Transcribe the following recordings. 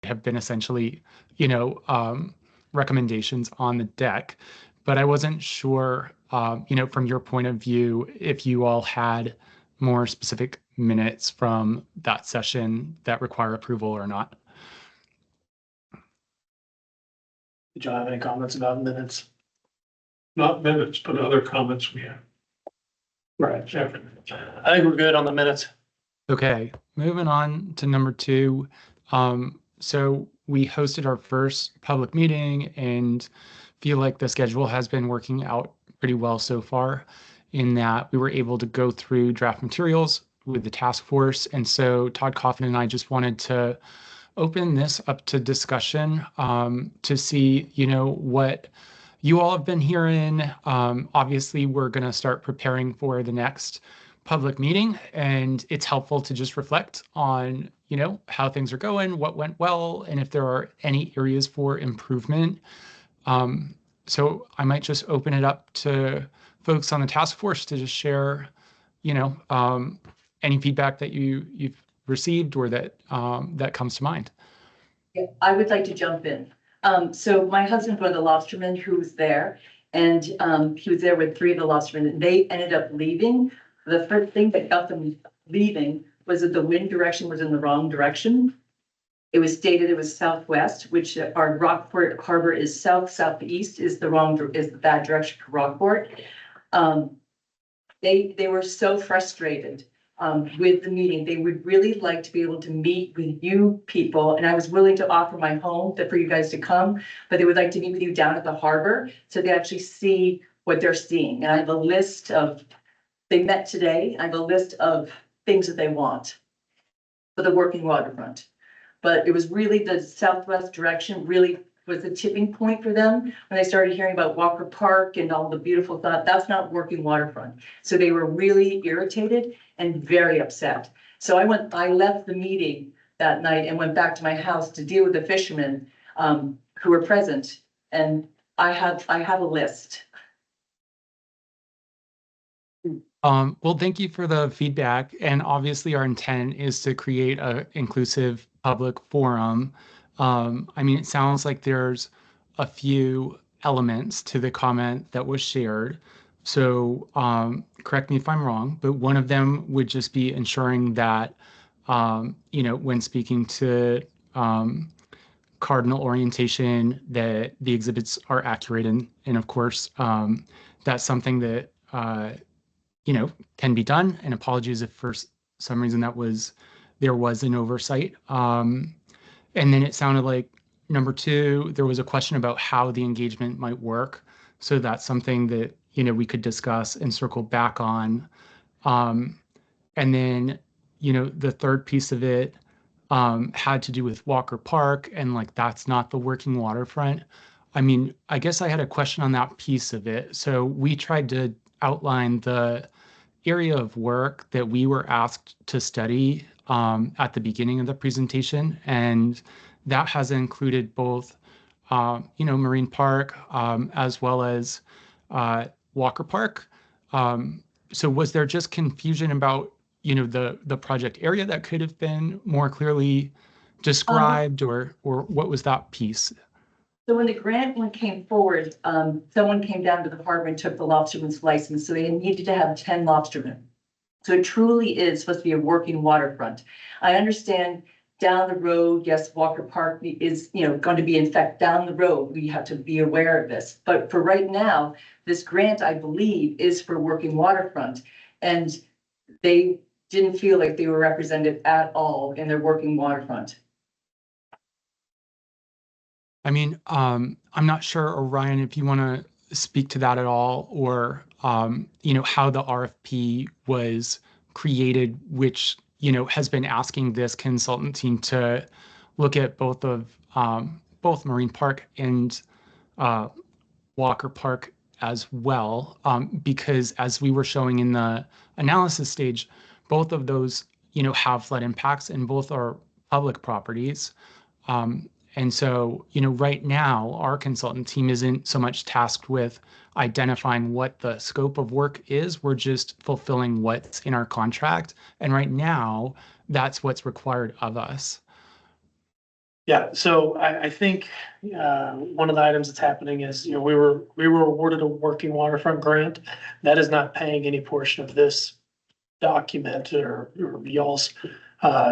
have been essentially, recommendations on the deck. But I wasn't sure, from your point of view, if you all had more specific minutes from that session that require approval or not. Did you have any comments about minutes? Not minutes, but other comments we have. Right. After. I think we're good on the minutes. Okay, moving on to number 2. So we hosted our first public meeting and feel like the schedule has been working out pretty well so far, in that we were able to go through draft materials with the task force. And so Todd Coffin and I just wanted to open this up to discussion to see, what you all have been hearing. Obviously, we're going to start preparing for the next public meeting, and it's helpful to just reflect on, how things are going, what went well, and if there are any areas for improvement. So I might just open it up to folks on the task force to just share, any feedback that you've received or that that comes to mind. Yeah, I would like to jump in. So my husband was a lobsterman who was there, and he was there with 3 of the lobstermen, and they ended up leaving. The first thing that got them leaving was that the wind direction was in the wrong direction. It was stated it was southwest, which our Rockport harbor is southeast, is the bad direction for Rockport. They were so frustrated with the meeting. They would really like to be able to meet with you people, and I was willing to offer my home for you guys to come, but they would like to meet with you down at the harbor so they actually see what they're seeing. And I have a list of, they met today, I have a list of things that they want for the working waterfront. But it was really the southwest direction really was the tipping point for them when they started hearing about Walker Park and all the beautiful thought. That's not working waterfront. So they were really irritated and very upset. So I left the meeting that night and went back to my house to deal with the fishermen who were present. And I have a list. Well, thank you for the feedback. And obviously our intent is to create an inclusive public forum. It sounds like there's a few elements to the comment that was shared. So correct me if I'm wrong, but one of them would just be ensuring that, when speaking to cardinal orientation, that the exhibits are accurate. And of course, that's something that, can be done. And apologies if for some reason there was an oversight. And then it sounded like number 2, there was a question about how the engagement might work. So that's something that, we could discuss and circle back on. And then, the third piece of it had to do with Walker Park, and that's not the working waterfront. I guess I had a question on that piece of it. So we tried to outline the area of work that we were asked to study at the beginning of the presentation, and that has included both, Marine Park as well as Walker Park. So was there just confusion about, the project area that could have been more clearly described, or what was that piece? So when the grant one came forward, someone came down to the harbor and took the lobsterman's license, so they needed to have 10 lobstermen. So it truly is supposed to be a working waterfront. I understand down the road, yes, Walker Park is, going to be in fact down the road. We have to be aware of this. But for right now, this grant, I believe, is for working waterfront. And they didn't feel like they were represented at all in their working waterfront. I'm not sure, Orion, if you want to speak to that at all, or, how the RFP was created, which, has been asking this consultant team to look at both Marine Park and Walker Park as well, because as we were showing in the analysis stage, both of those, have flood impacts, and both are public properties. And so, right now, our consultant team isn't so much tasked with identifying what the scope of work is. We're just fulfilling what's in our contract. And right now, that's what's required of us. Yeah, so I think, one of the items that's happening is, we were awarded a working waterfront grant. That is not paying any portion of this document or y'all's,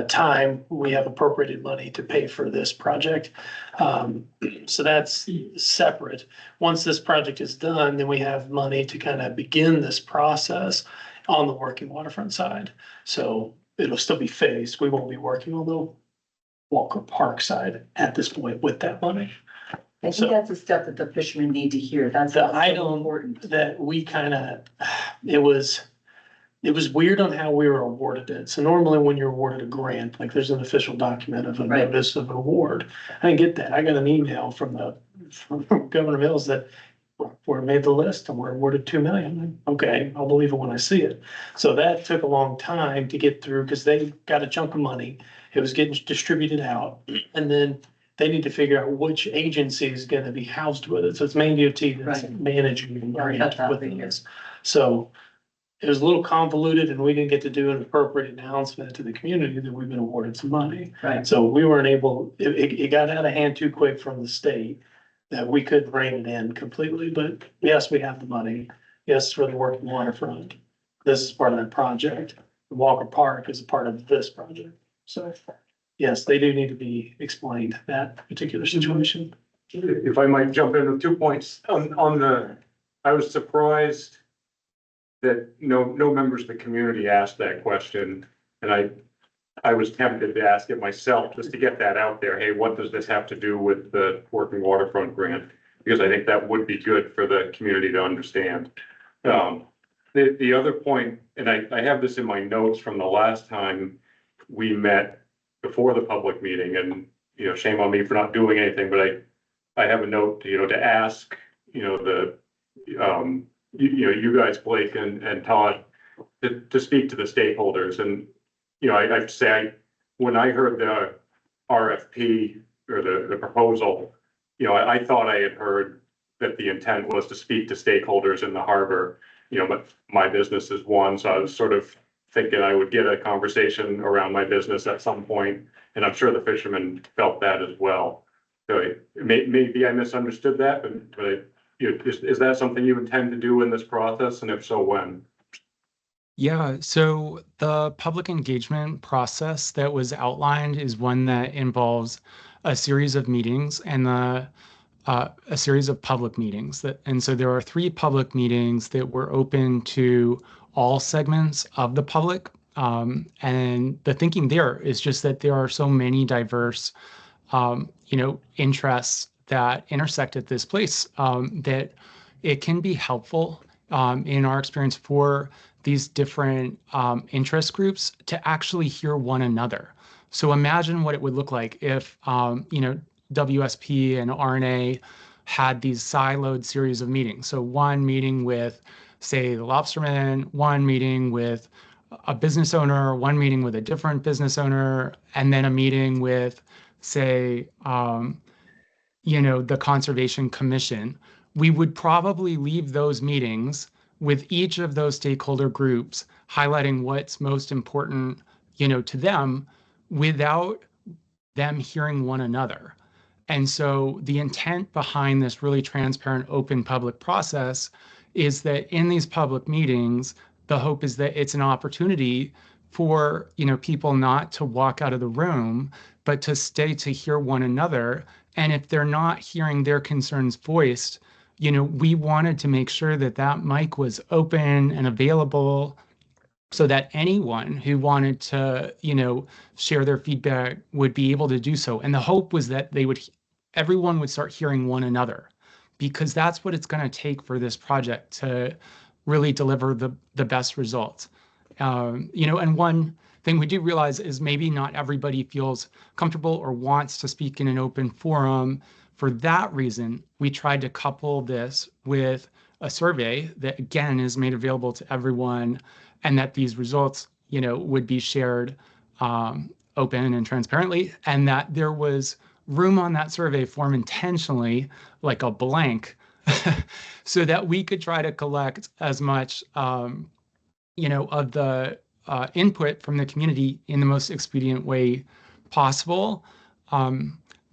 time. We have appropriated money to pay for this project. So that's separate. Once this project is done, then we have money to kind of begin this process on the working waterfront side. So it'll still be phased. We won't be working on the Walker Park side at this point with that money. I So- think that's the stuff that the fishermen need to hear. That's The so item important. that we kind of, it was weird on how we were awarded it. So normally when you're awarded a grant, like there's an official document of a Right. notice of award. I didn't get that. I got an email from Governor Mills that we're made the list and we're awarded 2 million. Okay, I'll believe it when I see it. So that took a long time to get through because they got a chunk of money. It was getting distributed out, and then they need to figure out which agency is gonna be housed with it. So it's Maine DOT that's Right. managing the Yeah, grant that's with happening. this. So it was a little convoluted and we didn't get to do an appropriate announcement to the community that we've been awarded some money. Right. So we weren't able, it got out of hand too quick from the state that we couldn't rein it in completely, but yes, we have the money. Yes, for the working waterfront. This is part of that project. Walker Park is a part of this project. So yes, they do need to be explained, that particular situation. If I might jump in with 2 points on the, I was surprised that no members of the community asked that question. And I was tempted to ask it myself just to get that out there. Hey, what does this have to do with the working waterfront grant? Because I think that would be good for the community to understand. The other point, and I have this in my notes from the last time we met before the public meeting, and shame on me for not doing anything, but I have a note to ask you guys, Blake and Todd, to speak to the stakeholders. And I have to say, when I heard the RFP or the proposal, I thought I had heard that the intent was to speak to stakeholders in the harbor, but my business is one, so I was sort of thinking I would get a conversation around my business at some point, and I'm sure the fishermen felt that as well. So maybe I misunderstood that, but is that something you intend to do in this process, and if so, when? Yeah, so the public engagement process that was outlined is one that involves a series of meetings and a series of public meetings. And so there are 3 public meetings that were open to all segments of the public. And the thinking there is just that there are so many diverse, interests that intersect at this place, that it can be helpful, in our experience, for these different interest groups to actually hear one another. So imagine what it would look like if, WSP and RNA had these siloed series of meetings. So one meeting with, say, the lobstermen, one meeting with a business owner, one meeting with a different business owner, and then a meeting with, say, the Conservation Commission. We would probably leave those meetings with each of those stakeholder groups highlighting what's most important, to them, without them hearing one another. And so the intent behind this really transparent, open public process is that in these public meetings, the hope is that it's an opportunity for, people not to walk out of the room, but to stay to hear one another. And if they're not hearing their concerns voiced, we wanted to make sure that that mic was open and available so that anyone who wanted to, share their feedback would be able to do so. And the hope was that everyone would start hearing one another, because that's what it's going to take for this project to really deliver the best results. And one thing we do realize is maybe not everybody feels comfortable or wants to speak in an open forum. For that reason, we tried to couple this with a survey that, again, is made available to everyone, and that these results, would be shared open and transparently, and that there was room on that survey form intentionally, like a blank, so that we could try to collect as much, of the input from the community in the most expedient way possible.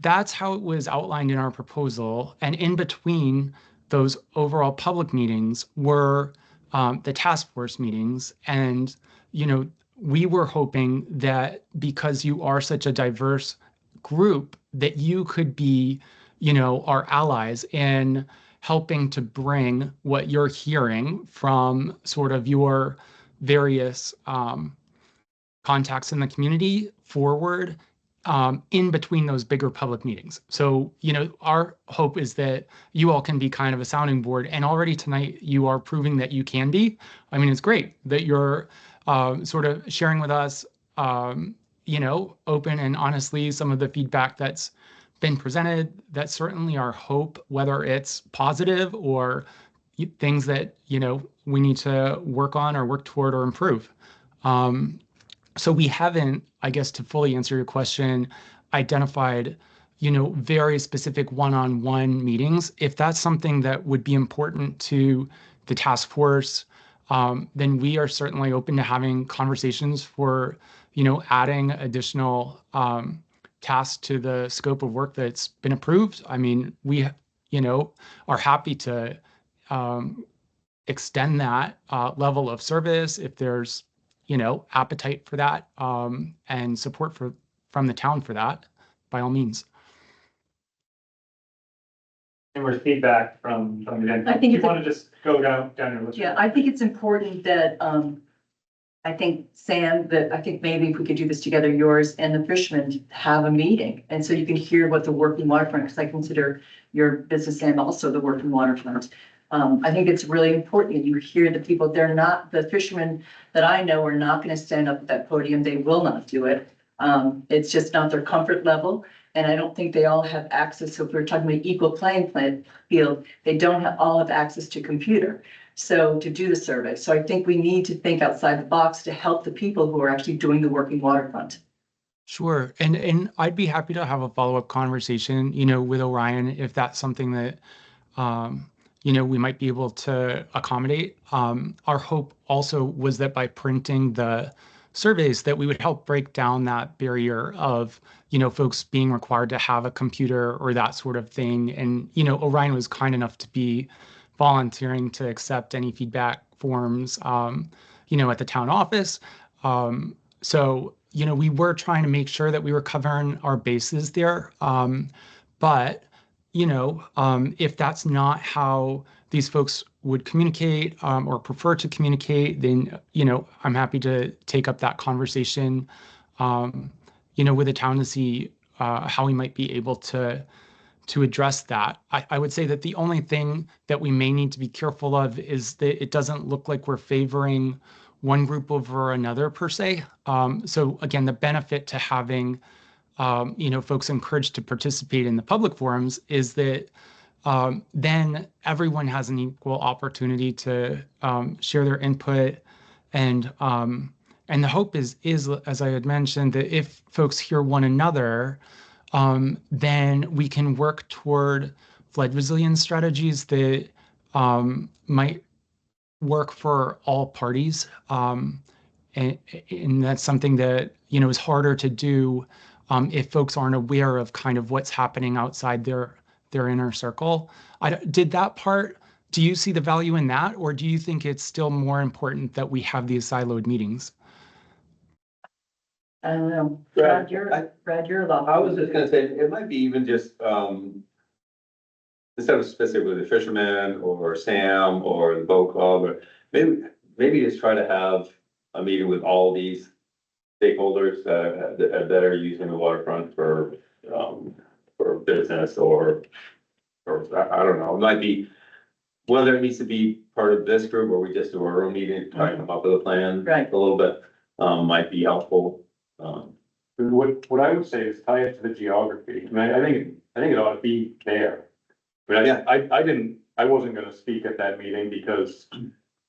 that's how it was outlined in our proposal. And in between those overall public meetings were the task force meetings. And, we were hoping that because you are such a diverse group, that you could be, our allies in helping to bring what you're hearing from sort of your various contacts in the community forward in between those bigger public meetings. So, our hope is that you all can be kind of a sounding board. And already tonight, you are proving that you can be. I mean, it's great that you're sort of sharing with us, open and honestly some of the feedback that's been presented. That's certainly our hope, whether it's positive or things that, we need to work on or work toward or improve. So we haven't, I guess, to fully answer your question, identified, very specific one-on-one meetings. If that's something that would be important to the task force, then we are certainly open to having conversations for, adding additional tasks to the scope of work that's been approved. I mean, we, are happy to extend that level of service if there's appetite for that, and support from the town for that, by all means. And with feedback from them. I think You it's a- want to just go down your list? Yeah, I think it's important that, I think Sam, that I think maybe if we could do this together, yours and the fishermen have a meeting. And so you can hear what the working waterfront, because I consider your business and also the working waterfront. I think it's really important that you hear the people. They're not, the fishermen that I know are not going to stand up at that podium. They will not do it. It's just not their comfort level. And I don't think they all have access. So if we're talking about equal playing field, they don't all have access to computer. So to do the survey. So I think we need to think outside the box to help the people who are actually doing the working waterfront. Sure. And I'd be happy to have a follow-up conversation, with Orion, if that's something that, we might be able to accommodate. Our hope also was that by printing the surveys that we would help break down that barrier of, folks being required to have a computer or that sort of thing. And, Orion was kind enough to be volunteering to accept any feedback forms, at the town office. So, we were trying to make sure that we were covering our bases there. But, if that's not how these folks would communicate, or prefer to communicate, then, I'm happy to take up that conversation, with the town to see how we might be able to address that. I would say that the only thing that we may need to be careful of is that it doesn't look like we're favoring one group over another per se. So again, the benefit to having, folks encouraged to participate in the public forums is that then everyone has an equal opportunity to share their input. And the hope is, as I had mentioned, that if folks hear one another, then we can work toward flood resilience strategies that might work for all parties. And that's something that, is harder to do if folks aren't aware of kind of what's happening outside their inner circle. Did that part, do you see the value in that, or do you think it's still more important that we have these siloed meetings? I don't know. Brad, Brad, you're a lot. I was just gonna say, it might be even just, instead of specifically the fisherman or Sam or the boat club, or maybe just try to have a meeting with all these stakeholders that are using the waterfront for business or I don't know, it might be, whether it needs to be part of this group or we just do our own meeting, try and come up with a plan. Right. A little bit, might be helpful. What I would say is tie it to the geography. I mean, I think it ought to be there. I wasn't gonna speak at that meeting because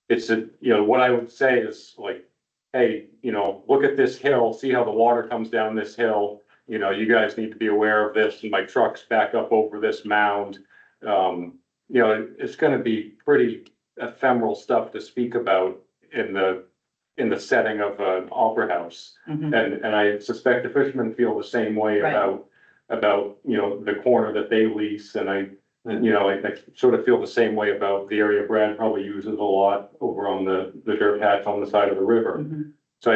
it's what I would say is like, hey, look at this hill, see how the water comes down this hill. You guys need to be aware of this. My truck's back up over this mound. It's gonna be pretty ephemeral stuff to speak about in the setting of an opera house. Mhm. And I suspect the fishermen feel the same way Right. about about, you know, the corner that they lease, and I sort of feel the same way about the area Brad probably uses a lot over on the dirt patch on the side of the river. Mhm. So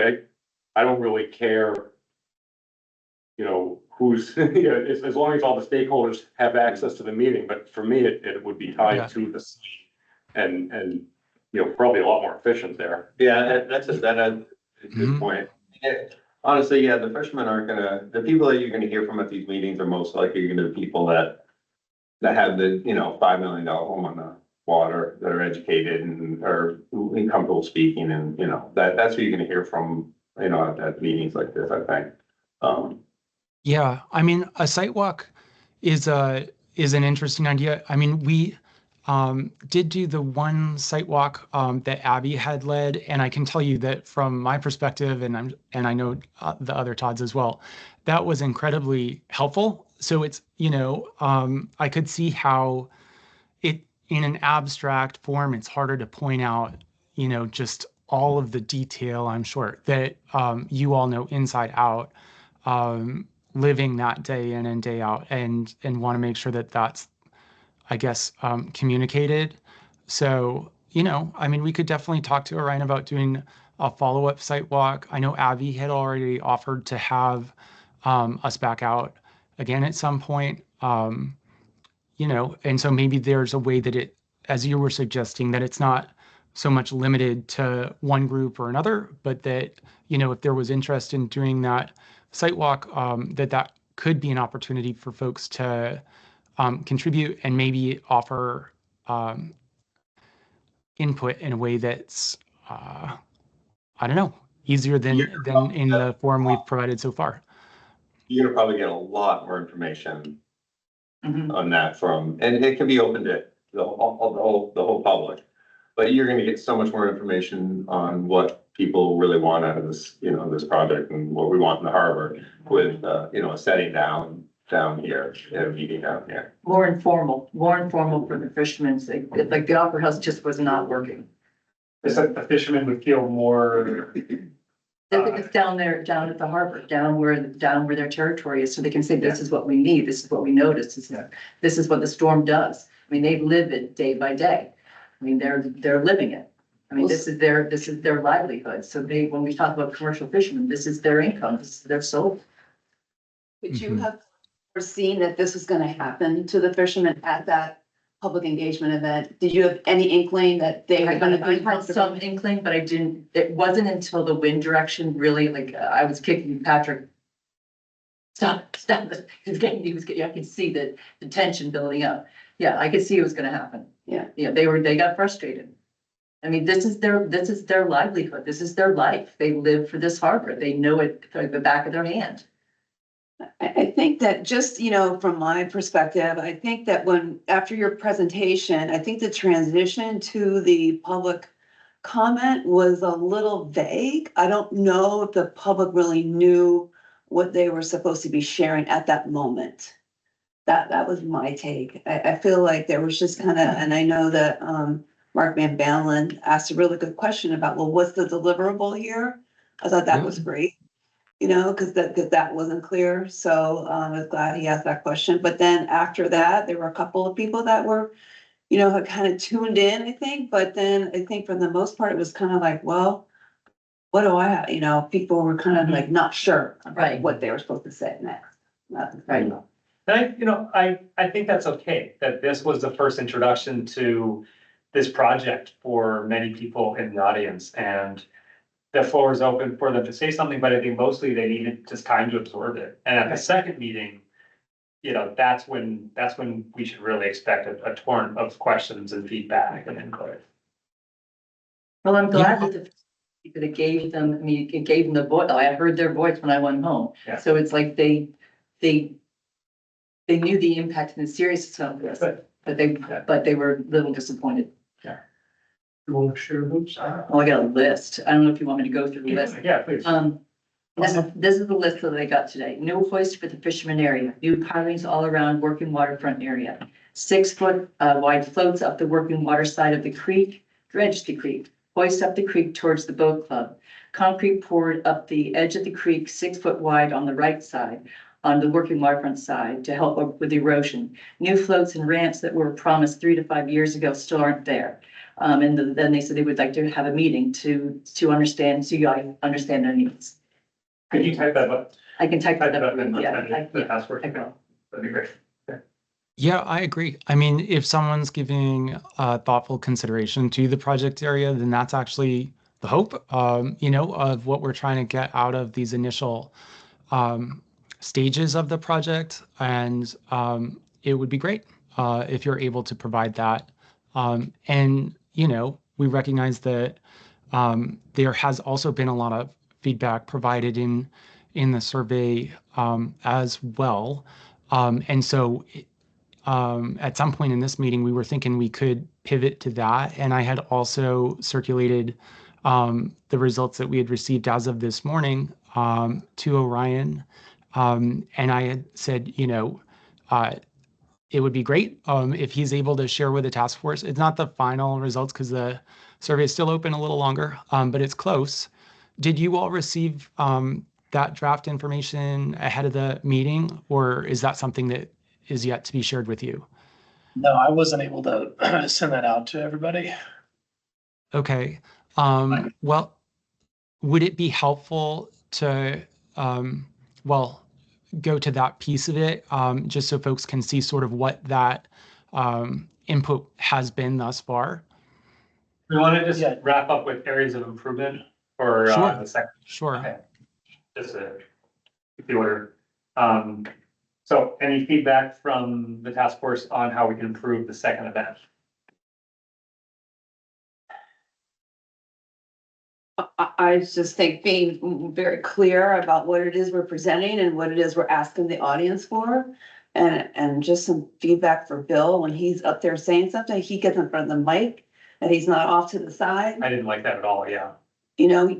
I don't really care, you know, who's, you know, as long as all the stakeholders have access to the meeting, but for me, it would be Yeah. tied to the site and, you know, probably a lot more efficient there. Yeah, that's a good Mhm. point. Yeah, honestly, yeah, the fishermen aren't gonna, the people that you're gonna hear from at these meetings are most likely gonna be people that have the, you know, $5 million home on the water, that are educated and are comfortable speaking, and, you know, that's who you're gonna hear from, you know, at meetings like this, I think. Yeah, I mean, a site walk is an interesting idea. I mean, we did do the one site walk that Abby had led, and I can tell you that from my perspective, and I know the other Todds as well, that was incredibly helpful. So it's, you know, I could see how it in an abstract form, it's harder to point out, you know, just all of the detail, I'm sure, that you all know inside out, living that day in and day out, and want to make sure that that's, I guess, communicated. So, you know, I mean, we could definitely talk to Orion about doing a follow-up site walk. I know Abby had already offered to have us back out again at some point. You know, and so maybe there's a way that it, as you were suggesting, that it's not so much limited to one group or another, but that, you know, if there was interest in doing that site walk, that could be an opportunity for folks to contribute and maybe offer um, input in a way that's, I don't know, easier than in the form we've provided so far. You're gonna probably get a lot more information Mhm. on that from, and it can be open to the whole public. But you're gonna get so much more information on what people really want out of this, you know, this project and what we want in the harbor with, you know, a setting down here, and a meeting down here. More informal for the fishermen. Like the Opera House just was not working. Is that the fishermen would feel more, It's down there, down at the harbor, down where their territory is, so they can say, this is what we need, this is what we noticed, this is what the storm does. I mean, they live it day by day. I mean, they're living it. I mean, this is their livelihood. So when we talk about commercial fishermen, this is their income, this is their soul. Could you Mhm. have foreseen that this was gonna happen to the fishermen at that public engagement event? Did you have any inkling that they were gonna I be had some comfortable? inkling, but it wasn't until the wind direction really, like, I was kicking Patrick. Stop, he was getting, I could see the tension building up. Yeah, I could see it was gonna happen. Yeah. Yeah, they got frustrated. I mean, this is their livelihood, this is their life. They live for this harbor. They know it like the back of their hand. I think that just, you know, from my perspective, I think that after your presentation, I think the transition to the public comment was a little vague. I don't know if the public really knew what they were supposed to be sharing at that moment. That was my take. I feel like there was just kind of, and I know that Mark Van Balen asked a really good question about, well, what's the deliverable here? I thought that was great, you know, because that wasn't clear. So I was glad he asked that question. But then after that, there were a couple of people that were, you know, had kind of tuned in, I think. But then I think for the most part, it was kind of like, well, what do I have? You know, people were kind of like not sure Right. about what they were supposed to say next. Right. and I think that's okay, that this was the first introduction to this project for many people in the audience, and the floor is open for them to say something, but I think mostly they needed just time to absorb it. And at the second meeting, you know, that's when we should really expect a torrent of questions and feedback and input. Well, I'm glad Yeah. that it gave them, I mean, it gave them the voice. I heard their voice when I went home. Yeah. So it's like they knew the impact and the seriousness of this, but they were a little disappointed. You want to share those? Oh, I got a list. I don't know if you want me to go through the list. Yeah, please. This is the list that I got today. No hoist for the fisherman area, new pilings all around working waterfront area. 6-foot wide floats up the working water side of the creek, dredge the creek, hoist up the creek towards the boat club. Concrete poured up the edge of the creek, 6 foot wide on the right side. on the working waterfront side to help with erosion. New floats and ramps that were promised 3 to 5 years ago still aren't there. Then they said they would like to have a meeting to understand, so you understand their needs. Could you type that up? I can type that up. and Yeah, send it, the password? I will. That'd be great. Yeah, I agree. I mean, if someone's giving thoughtful consideration to the project area, then that's actually the hope, of what we're trying to get out of these initial stages of the project. And it would be great if you're able to provide that. And, we recognize that there has also been a lot of feedback provided in the survey as well. And so at some point in this meeting, we were thinking we could pivot to that. And I had also circulated the results that we had received as of this morning to Orion. And I had said, it would be great if he's able to share with the task force. It's not the final results because the survey is still open a little longer, but it's close. Did you all receive that draft information ahead of the meeting, or is that something that is yet to be shared with you? No, I wasn't able to send that out to everybody. Okay. Well, would it be helpful to, go to that piece of it, just so folks can see sort of what that input has been thus far? We want to just Yeah. wrap up with areas of improvement for Sure. the second. Sure. Okay. Just to keep the order. So any feedback from the task force on how we can improve the second event? I just think being very clear about what it is we're presenting and what it is we're asking the audience for. And just some feedback for Bill when he's up there saying something, he gets in front of the mic and he's not off to the side. I didn't like that at all, yeah.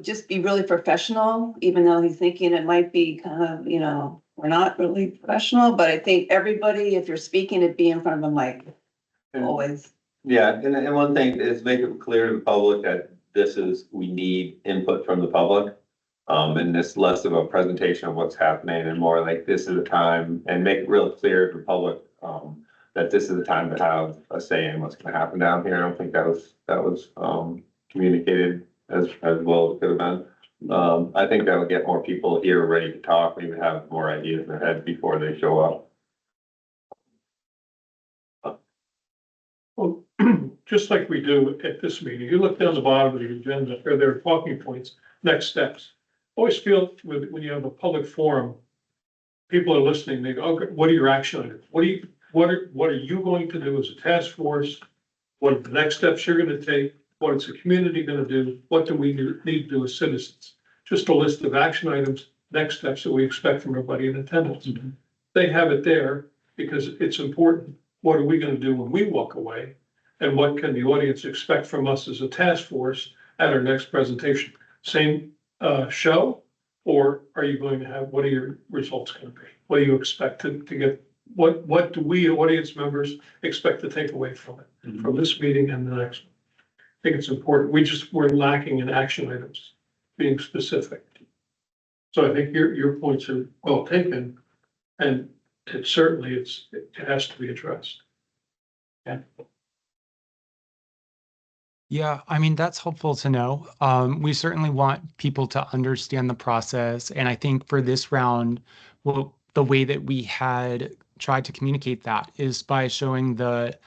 Just be really professional, even though he's thinking it might be kind of, we're not really professional, but I think everybody, if you're speaking, it'd be in front of a mic, always. Yeah, and one thing is make it clear to the public that we need input from the public. And it's less of a presentation of what's happening and more like this is the time, and make it real clear to the public, that this is the time to have a say in what's gonna happen down here. I don't think that was communicated as well as it could have been. I think that would get more people here ready to talk, maybe have more ideas in their head before they show up. Well, just like we do at this meeting, you look down the bottom of the agenda, or there are talking points, next steps. Always feel when you have a public forum, people are listening, they go, okay, what are your action items? What are you going to do as a task force? What are the next steps you're gonna take? What is the community gonna do? What do we need to do as citizens? Just a list of action items, next steps that we expect from everybody in attendance. Mm-hmm. They have it there because it's important. What are we gonna do when we walk away? And what can the audience expect from us as a task force at our next presentation? Same show? Or are you going to have, what are your results gonna be? What do you expect to get? What do we audience members expect to take away from it, from this meeting and the next one? I think it's important. We're lacking in action items, being specific. So I think your points are well taken, and it has to be addressed. Yeah, I mean, that's helpful to know. We certainly want people to understand the process. And I think for this round, well, the way that we had tried to communicate that is by showing the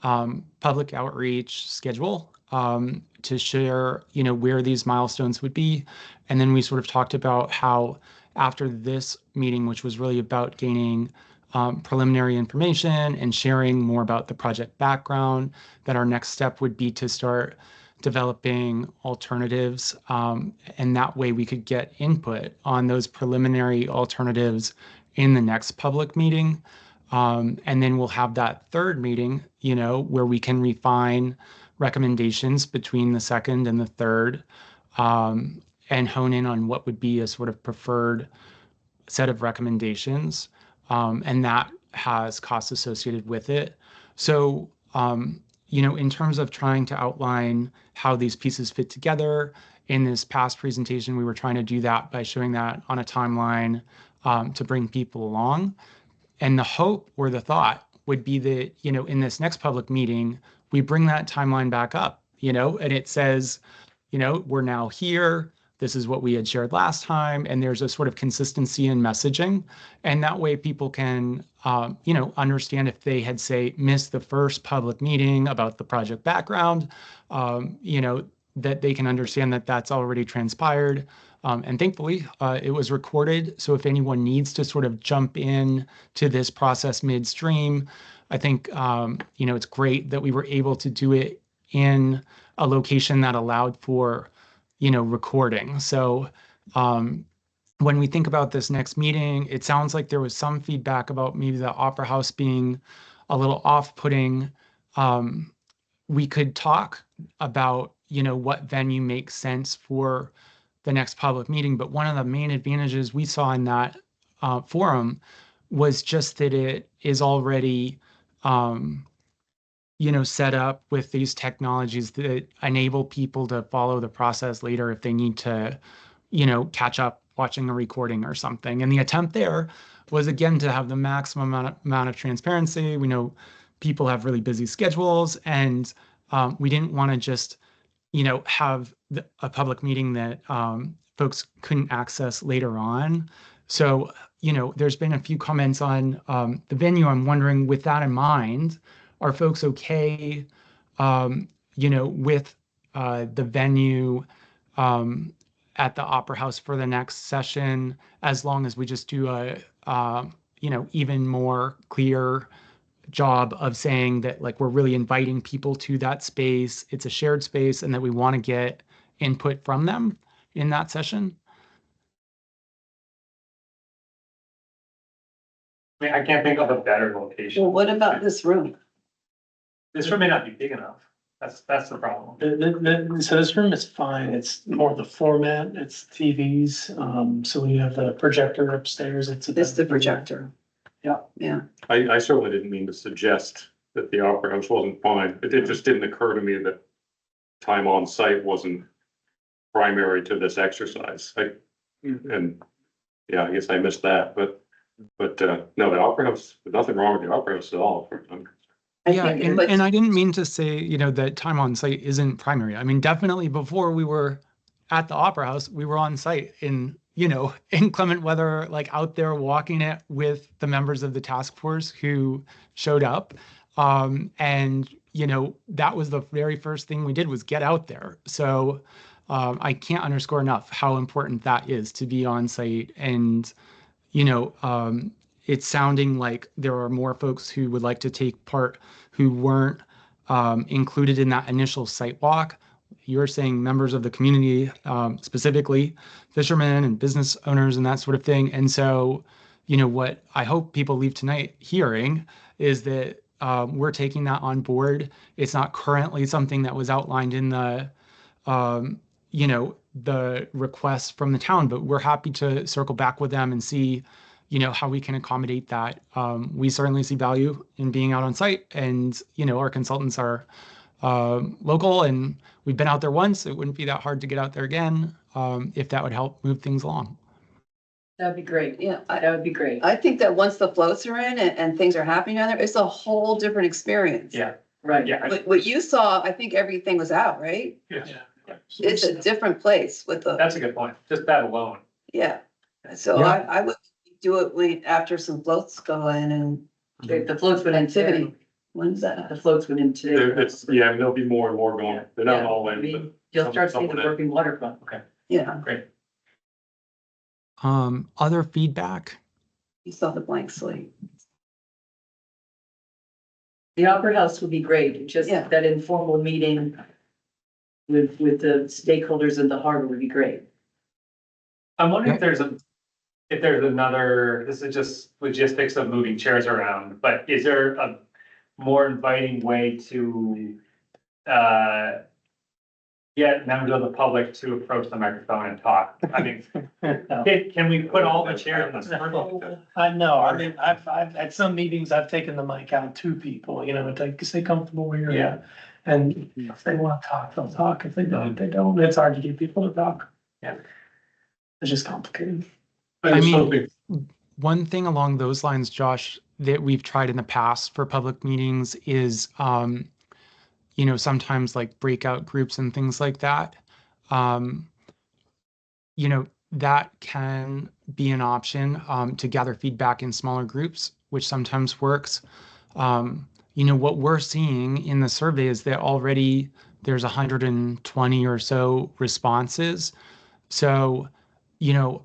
public outreach schedule to share, where these milestones would be. And then we sort of talked about how after this meeting, which was really about gaining preliminary information and sharing more about the project background, that our next step would be to start developing alternatives. And that way we could get input on those preliminary alternatives in the next public meeting. And then we'll have that third meeting, where we can refine recommendations between the second and the third, and hone in on what would be a sort of preferred set of recommendations. And that has costs associated with it. So, in terms of trying to outline how these pieces fit together, in this past presentation, we were trying to do that by showing that on a timeline to bring people along. And the hope or the thought would be that, in this next public meeting, we bring that timeline back up, and it says, we're now here. This is what we had shared last time. And there's a sort of consistency in messaging. And that way people can, understand if they had, say, missed the first public meeting about the project background, that they can understand that that's already transpired. And thankfully, it was recorded. So if anyone needs to sort of jump in to this process midstream, I think, it's great that we were able to do it in a location that allowed for, recording. So when we think about this next meeting, it sounds like there was some feedback about maybe the Opera House being a little off-putting. We could talk about, what venue makes sense for the next public meeting. But one of the main advantages we saw in that forum was just that it is already, set up with these technologies that enable people to follow the process later if they need to, catch up watching a recording or something. And the attempt there was, again, to have the maximum amount of transparency. We know people have really busy schedules, and we didn't want to just, have a public meeting that folks couldn't access later on. So, there's been a few comments on the venue. I'm wondering, with that in mind, are folks okay, with the venue at the Opera House for the next session, as long as we just do a, even more clear job of saying that, like, we're really inviting people to that space, it's a shared space, and that we want to get input from them in that session? I mean, I can't think of a better location. Well, what about this room? This room may not be big enough. That's the problem. So this room is fine. It's more the format, it's TVs. So we have the projector upstairs. It's the projector. Yeah. Yeah. I certainly didn't mean to suggest that the Opera House wasn't fine. It just didn't occur to me that time on site wasn't primary to this exercise. And yeah, I guess I missed that, but no, the Opera House, there's nothing wrong with the Opera House at all. Yeah, and I didn't mean to say, that time on site isn't primary. I mean, definitely before we were at the Opera House, we were on site in, inclement weather, like out there walking it with the members of the task force who showed up. And, that was the very first thing we did, was get out there. So I can't underscore enough how important that is, to be on site. And, it's sounding like there are more folks who would like to take part who weren't included in that initial site walk. You're saying members of the community, specifically fishermen and business owners and that sort of thing. And so, what I hope people leave tonight hearing is that we're taking that on board. It's not currently something that was outlined in the, the request from the town, but we're happy to circle back with them and see, how we can accommodate that. We certainly see value in being out on site, and, our consultants are local, and we've been out there once. It wouldn't be that hard to get out there again, if that would help move things along. That'd be great. Yeah, That would be great. I think that once the floats are in and things are happening down there, it's a whole different experience. Yeah, Right. yeah. What you saw, I think everything was out, right? Yes. It's a different place with the, That's a good point. Just that alone. yeah. So Yeah. I would do it after some floats go in and The floats went in activity. today. When's that? The floats went in today. There'll be more and more going. They're not all I in, mean, but you'll start seeing the someone- working waterfront. Okay, Yeah, great. Other feedback? you saw the blank slate. The Opera House would be great, just Yeah. that informal meeting with the stakeholders in the harbor would be great. I'm wondering if there's another, this is just logistics of moving chairs around, but is there a more inviting way to get members of the public to approach the microphone and talk? I mean, can we put all the chairs in a circle? I know. I mean, I've at some meetings, I've taken the mic out to people, to stay comfortable where you're at. And if they want to talk, they'll talk. If they don't, they don't. It's hard to get people to talk. Yeah. It's just complicated. I And mean, something, one thing along those lines, Josh, that we've tried in the past for public meetings is, sometimes like breakout groups and things like that. Um, that can be an option to gather feedback in smaller groups, which sometimes works. What we're seeing in the survey is that already there's 120 or so responses. So, you know,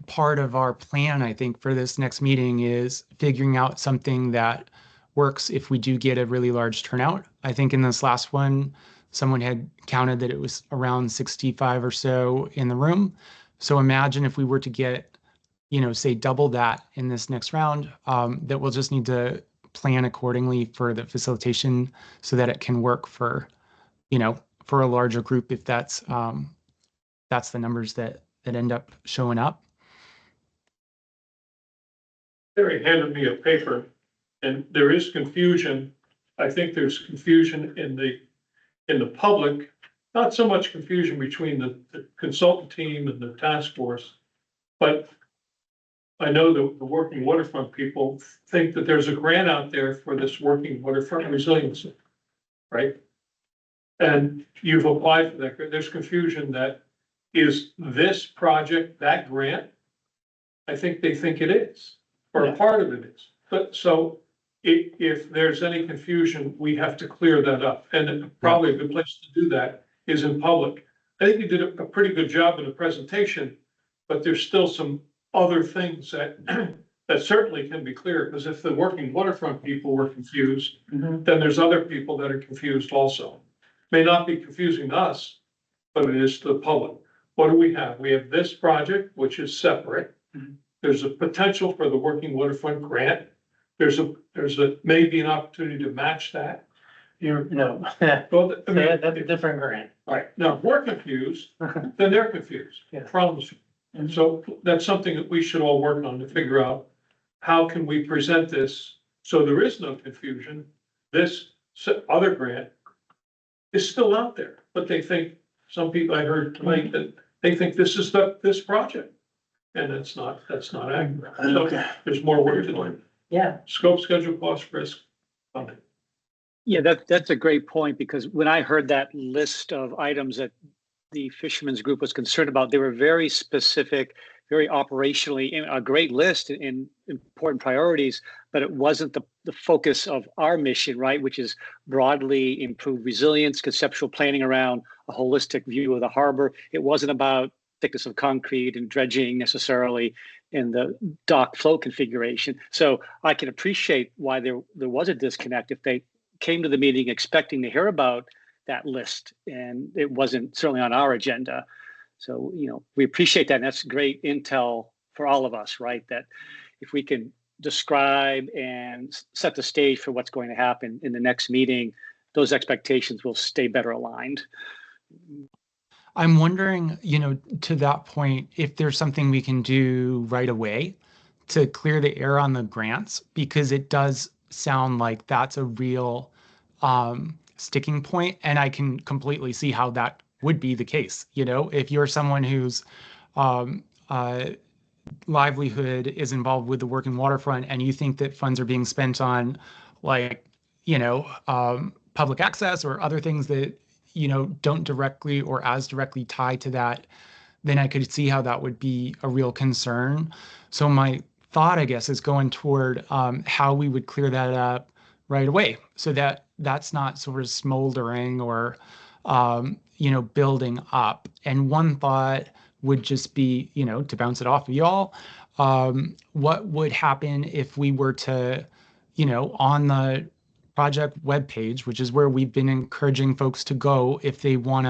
part of our plan, I think, for this next meeting is figuring out something that works if we do get a really large turnout. I think in this last one, someone had counted that it was around 65 or so in the room. So imagine if we were to get, say double that in this next round, that we'll just need to plan accordingly for the facilitation so that it can work for a larger group if that's the numbers that end up showing up. Terry handed me a paper, and there is confusion. I think there's confusion in the public, not so much confusion between the consultant team and the task force, but I know the working waterfront people think that there's a grant out there for this working waterfront resiliency, right? And you've applied for that. There's confusion that, is this project that grant? I think they think it is, or a part of it is. But so if there's any confusion, we have to clear that up. And probably a good place to do that is in public. I think you did a pretty good job in the presentation, but there's still some other things that that certainly can be clear, because if the working waterfront people were confused, then there's other people that are confused also. May not be confusing to us, but it is to the public. What do we have? We have this project, which is separate. There's a potential for the working waterfront grant. There's maybe an opportunity to match that. No, Well, I mean, that's a different grant. right, now, if we're confused, then they're confused. Yeah. Problems. And so that's something that we should all work on to figure out, how can we present this so there is no confusion? This other grant is still out there, but they think, some people I heard tonight that they think this is this project. And that's not accurate. So there's more work to do. Yeah. Scope, schedule, cost, risk, funding. Yeah, that's a great point, because when I heard that list of items that the fishermen's group was concerned about, they were very specific, very operationally, a great list and important priorities, but it wasn't the focus of our mission, right? Which is broadly improve resilience, conceptual planning around a holistic view of the harbor. It wasn't about thickness of concrete and dredging necessarily in the dock flow configuration. So I can appreciate why there was a disconnect if they came to the meeting expecting to hear about that list, and it wasn't certainly on our agenda. So, we appreciate that. And that's great intel for all of us, right? That if we can describe and set the stage for what's going to happen in the next meeting, those expectations will stay better aligned. I'm wondering, to that point, if there's something we can do right away to clear the air on the grants, because it does sound like that's a real sticking point, and I can completely see how that would be the case. If you're someone whose livelihood is involved with the working waterfront, and you think that funds are being spent on, like, public access or other things that don't directly or as directly tie to that, then I could see how that would be a real concern. So my thought, I guess, is going toward how we would clear that up right away, so that that's not sort of smoldering or building up. And one thought would just be, to bounce it off of y'all, what would happen if we were to, on the project webpage, which is where we've been encouraging folks to go if they want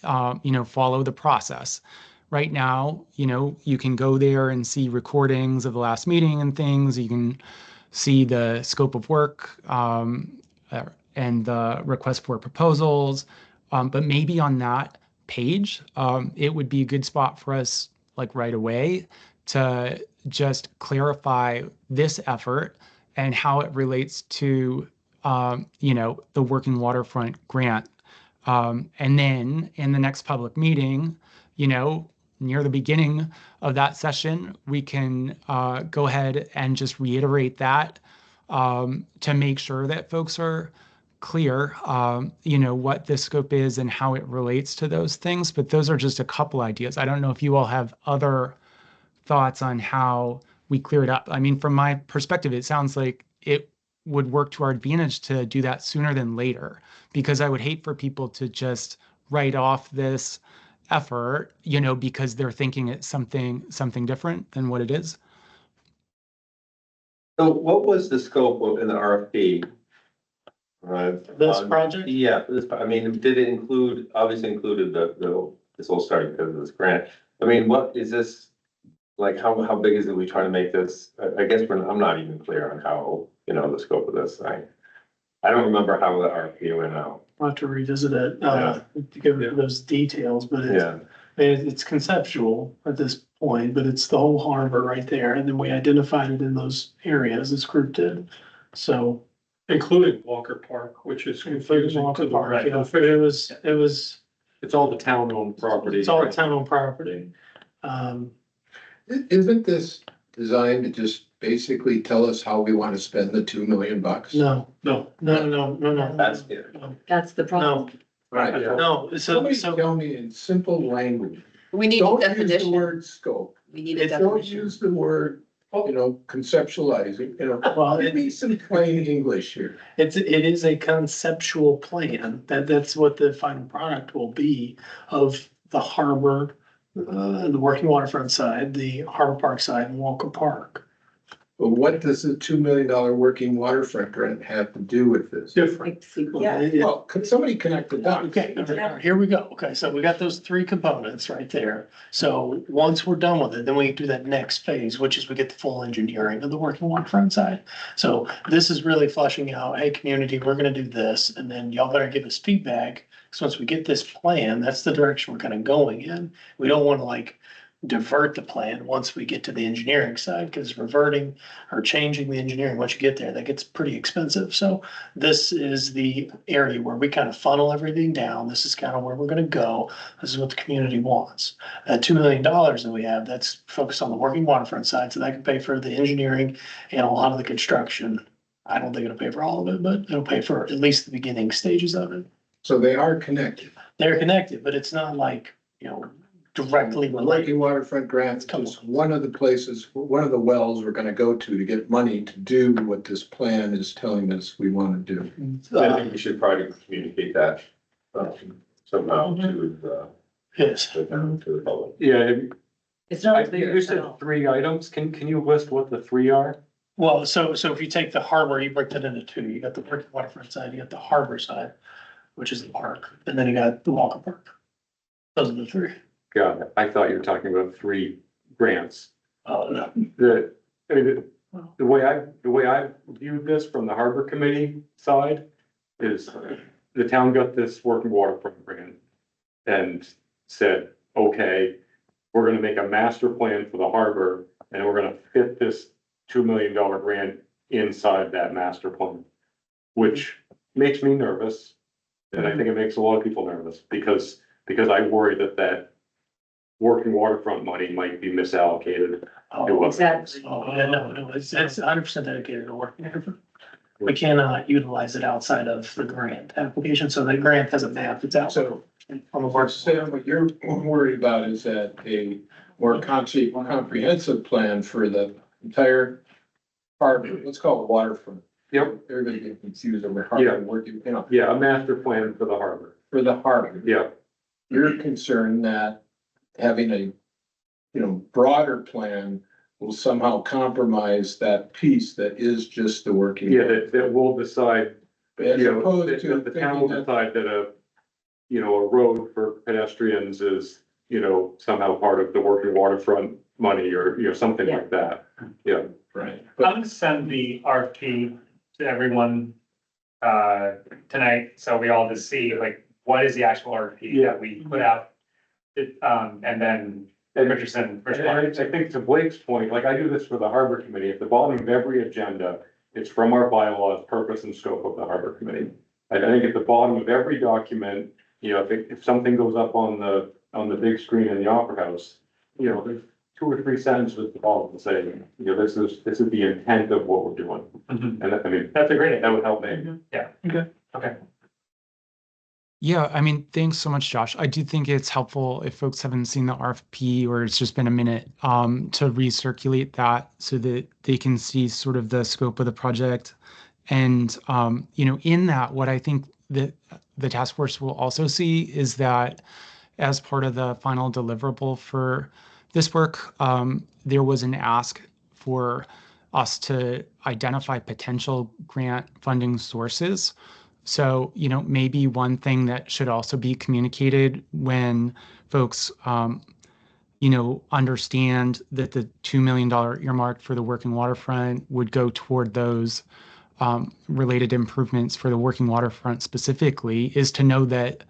to, follow the process. Right now, you can go there and see recordings of the last meeting and things. You can see the scope of work and the request for proposals. But maybe on that page, it would be a good spot for us, like right away, to just clarify this effort and how it relates to the working waterfront grant. And then in the next public meeting, near the beginning of that session, we can go ahead and just reiterate that to make sure that folks are clear, what this scope is and how it relates to those things. But those are just a couple ideas. I don't know if you all have other thoughts on how we clear it up. I mean, from my perspective, it sounds like it would work to our advantage to do that sooner than later, because I would hate for people to just write off this effort, because they're thinking it's something different than what it is. So what was the scope of in the RFP? This project? Yeah, I mean, did it include, obviously included this whole starting because of this grant. I mean, what is this, like, how big is it? We trying to make this, I guess I'm not even clear on how, the scope of this thing. I don't remember how the RFP went out. I'll have to revisit it, Yeah. to give those details, but Yeah, it's conceptual at this point, but it's the whole harbor right there. And then we identified it in those areas, this group did. So. Including Walker Park, which is confusing Walker to the Park, right. it was, It's all the town-owned property. it's all town-owned property. Isn't this designed to just basically tell us how we want to spend the $2 million? No. that's it. That's the problem. Right. No, Somebody so, tell me in simple language. We need a Don't use the definition. word scope. We need a Don't definition. use the word, conceptualizing, well, give me some plain English here. it is a conceptual plan, that's what the final product will be of the harbor, the working waterfront side, the harbor park side, and Walker Park. But what does the $2 million working waterfront grant have to do with this? Different. Yeah. Well, could somebody connect the dots? Okay, here we go. Okay, so we got those three components right there. So once we're done with it, then we do that next phase, which is we get the full engineering of the working waterfront side. So this is really fleshing out, hey, community, we're gonna do this, and then y'all better give us feedback. Because once we get this plan, that's the direction we're kind of going in. We don't want to divert the plan once we get to the engineering side, because reverting or changing the engineering, once you get there, that gets pretty expensive. So this is the area where we kind of funnel everything down. This is kind of where we're going to go. This is what the community wants. That $2 million that we have, that's focused on the working waterfront side, so that can pay for the engineering and a lot of the construction. I don't think it'll pay for all of it, but it'll pay for at least the beginning stages of it. So they are connected. They're connected, but it's not directly The related. working waterfront grant is one of the places, one of the wells we're gonna go to get money to do what this plan is telling us we wanna do. I think we should probably communicate that somehow to Yes. to the public. Yeah, It's not clear. you said 3 items. Can you list what the 3 are? Well, so if you take the harbor, you break that into two. You got the working waterfront side, you got the harbor side, which is the park, and then you got the Walker Park. Those are the three. Got it. I thought you were talking about 3 grants. Oh, no. The way I viewed this from the harbor committee side is the town got this working waterfront grant and said, okay, we're gonna make a master plan for the harbor and we're gonna fit this $2 million grant inside that master plan, which makes me nervous. And I think it makes a lot of people nervous because I worry that working waterfront money might be misallocated. Oh, Exactly. oh, yeah, no, it's 100% dedicated to working waterfront. We cannot utilize it outside of the grant application, so the grant has a map, it's out. So, On the work. Sam, what you're worried about is that a more comprehensive plan for the entire harbor, let's call it waterfront. Yep. Everybody get confused over harbor and working, Yeah, a master plan for the harbor. for the harbor. Yeah, You're concerned that having a, broader plan will somehow compromise that piece that is just the working. yeah, that will decide, As opposed that to the town will thinking that, decide that a road for pedestrians is, somehow part of the working waterfront money or, something like that. Yeah. right, I'm but gonna send the RFP to everyone tonight, so we all just see what is the actual RFP that we put out. And then Richardson. And I think to Blake's point, like I do this for the harbor committee, at the bottom of every agenda, it's from our bylaws, purpose and scope of the harbor committee. I think at the bottom of every document, if something goes up on the big screen in the Opera House, you know, there's 2 or 3 sentences with the ball to say, you know, this is the intent of what we're doing. Mhm. And I mean, That's a great that idea. would help me. Yeah. Okay. Okay. Yeah, I mean, thanks so much, Josh. I do think it's helpful if folks haven't seen the RFP or it's just been a minute to recirculate that so that they can see sort of the scope of the project. And you know, in that, what I think that the task force will also see is that as part of the final deliverable for this work, there was an ask for us to identify potential grant funding sources. So, you know, maybe one thing that should also be communicated when folks, you know, understand that the $2 million earmark for the working waterfront would go toward those related improvements for the working waterfront specifically, is to know that,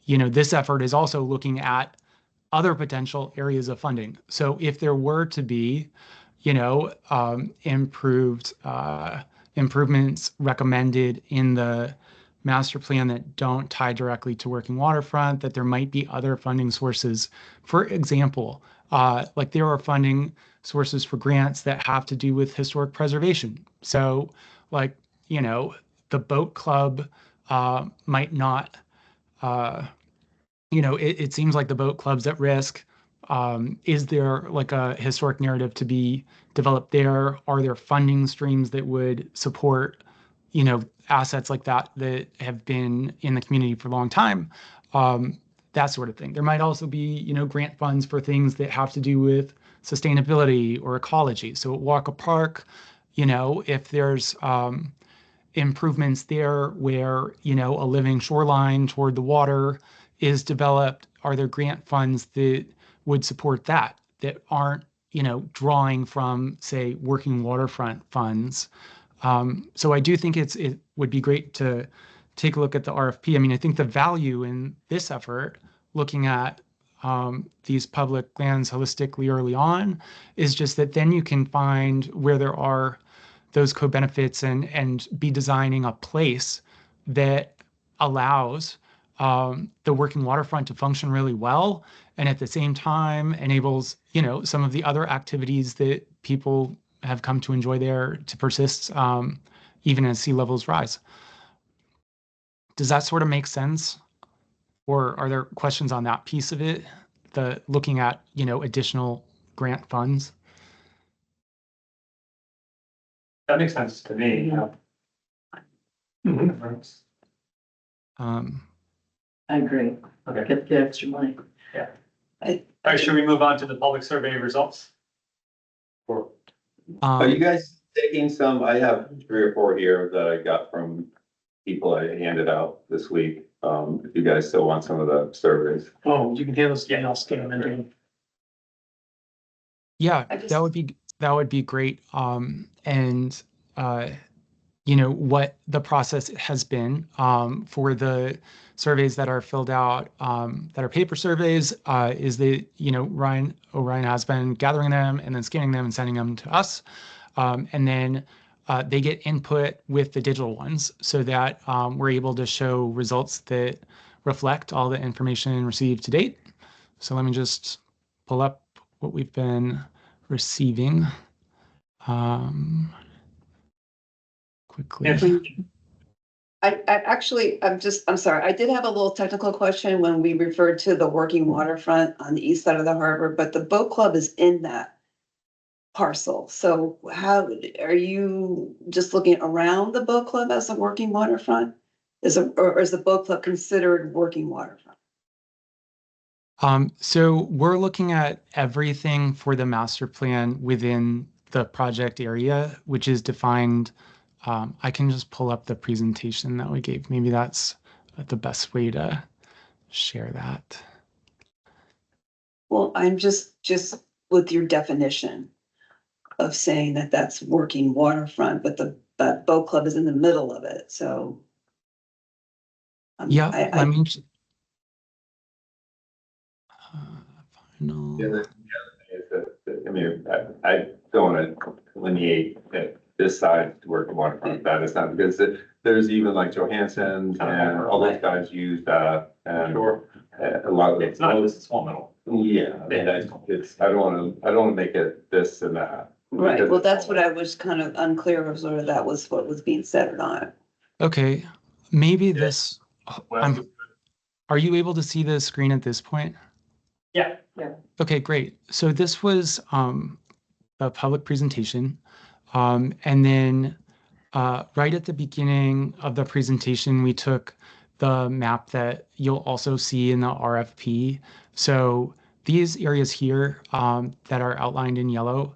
you know, this effort is also looking at other potential areas of funding. So if there were to be, you know, improvements recommended in the master plan that don't tie directly to working waterfront, that there might be other funding sources. For example, like there are funding sources for grants that have to do with historic preservation. So like, you know, the boat club might not, you know, it seems like the boat club's at risk. Is there like a historic narrative to be developed there? Are there funding streams that would support, you know, assets like that that have been in the community for a long time? That sort of thing. There might also be, you know, grant funds for things that have to do with sustainability or ecology. So at Walker Park, you know, if there's improvements there where, you know, a living shoreline toward the water is developed, are there grant funds that would support that aren't, you know, drawing from, say, working waterfront funds? So I do think it would be great to take a look at the RFP. I mean, I think the value in this effort, looking at these public lands holistically early on, is just that then you can find where there are those co-benefits and be designing a place that allows the working waterfront to function really well, and at the same time enables, you know, some of the other activities that people have come to enjoy there to persist even as sea levels rise. Does that sort of make sense? Or are there questions on that piece of it? The looking at, you know, additional grant funds? That makes sense to me. Yeah. Mhm. Um, I agree. Okay. Get the extra money. All right, should we move on to the public survey results? Are um, you guys taking some, I have 3 or 4 here that I got from people I handed out this week. If you guys still want some of the surveys. Oh, you can handle this, and I'll scan them into. Yeah, I just- that would be great. And you know what the process has been for the surveys that are filled out that are paper surveys is that, you know, Ryan O'Ryan has been gathering them and then scanning them and sending them to us, and then they get input with the digital ones so that we're able to show results that reflect all the information received to date. So let me just pull up what we've been receiving quickly. I actually, I'm sorry, I did have a little technical question when we referred to the working waterfront on the east side of the harbor, but the boat club is in that parcel. So how, are you just looking around the boat club as a working waterfront? Or is the boat club considered working waterfront? So we're looking at everything for the master plan within the project area, which is defined. I can just pull up the presentation that we gave. Maybe that's the best way to share that. Well, I'm just with your definition of saying that that's working waterfront, but that boat club is in the middle of it, so. Yeah, I- let me. Final. Yeah, the other thing is that, I mean, I don't want to delineate that this side to work in waterfront, that is not, because there's even like Johansson and all those guys use that, and Sure. a lot of. It's not just a small middle. Yeah, and I don't wanna make it this and that. Right, because well, it's that's all- what I was kind of unclear of, whether that was what was being said or not. Okay, maybe Yeah. this, are you able to see the screen at this point? Yeah. Okay, great. So this was a public presentation. And then right at the beginning of the presentation, we took the map that you'll also see in the RFP. So these areas here that are outlined in yellow,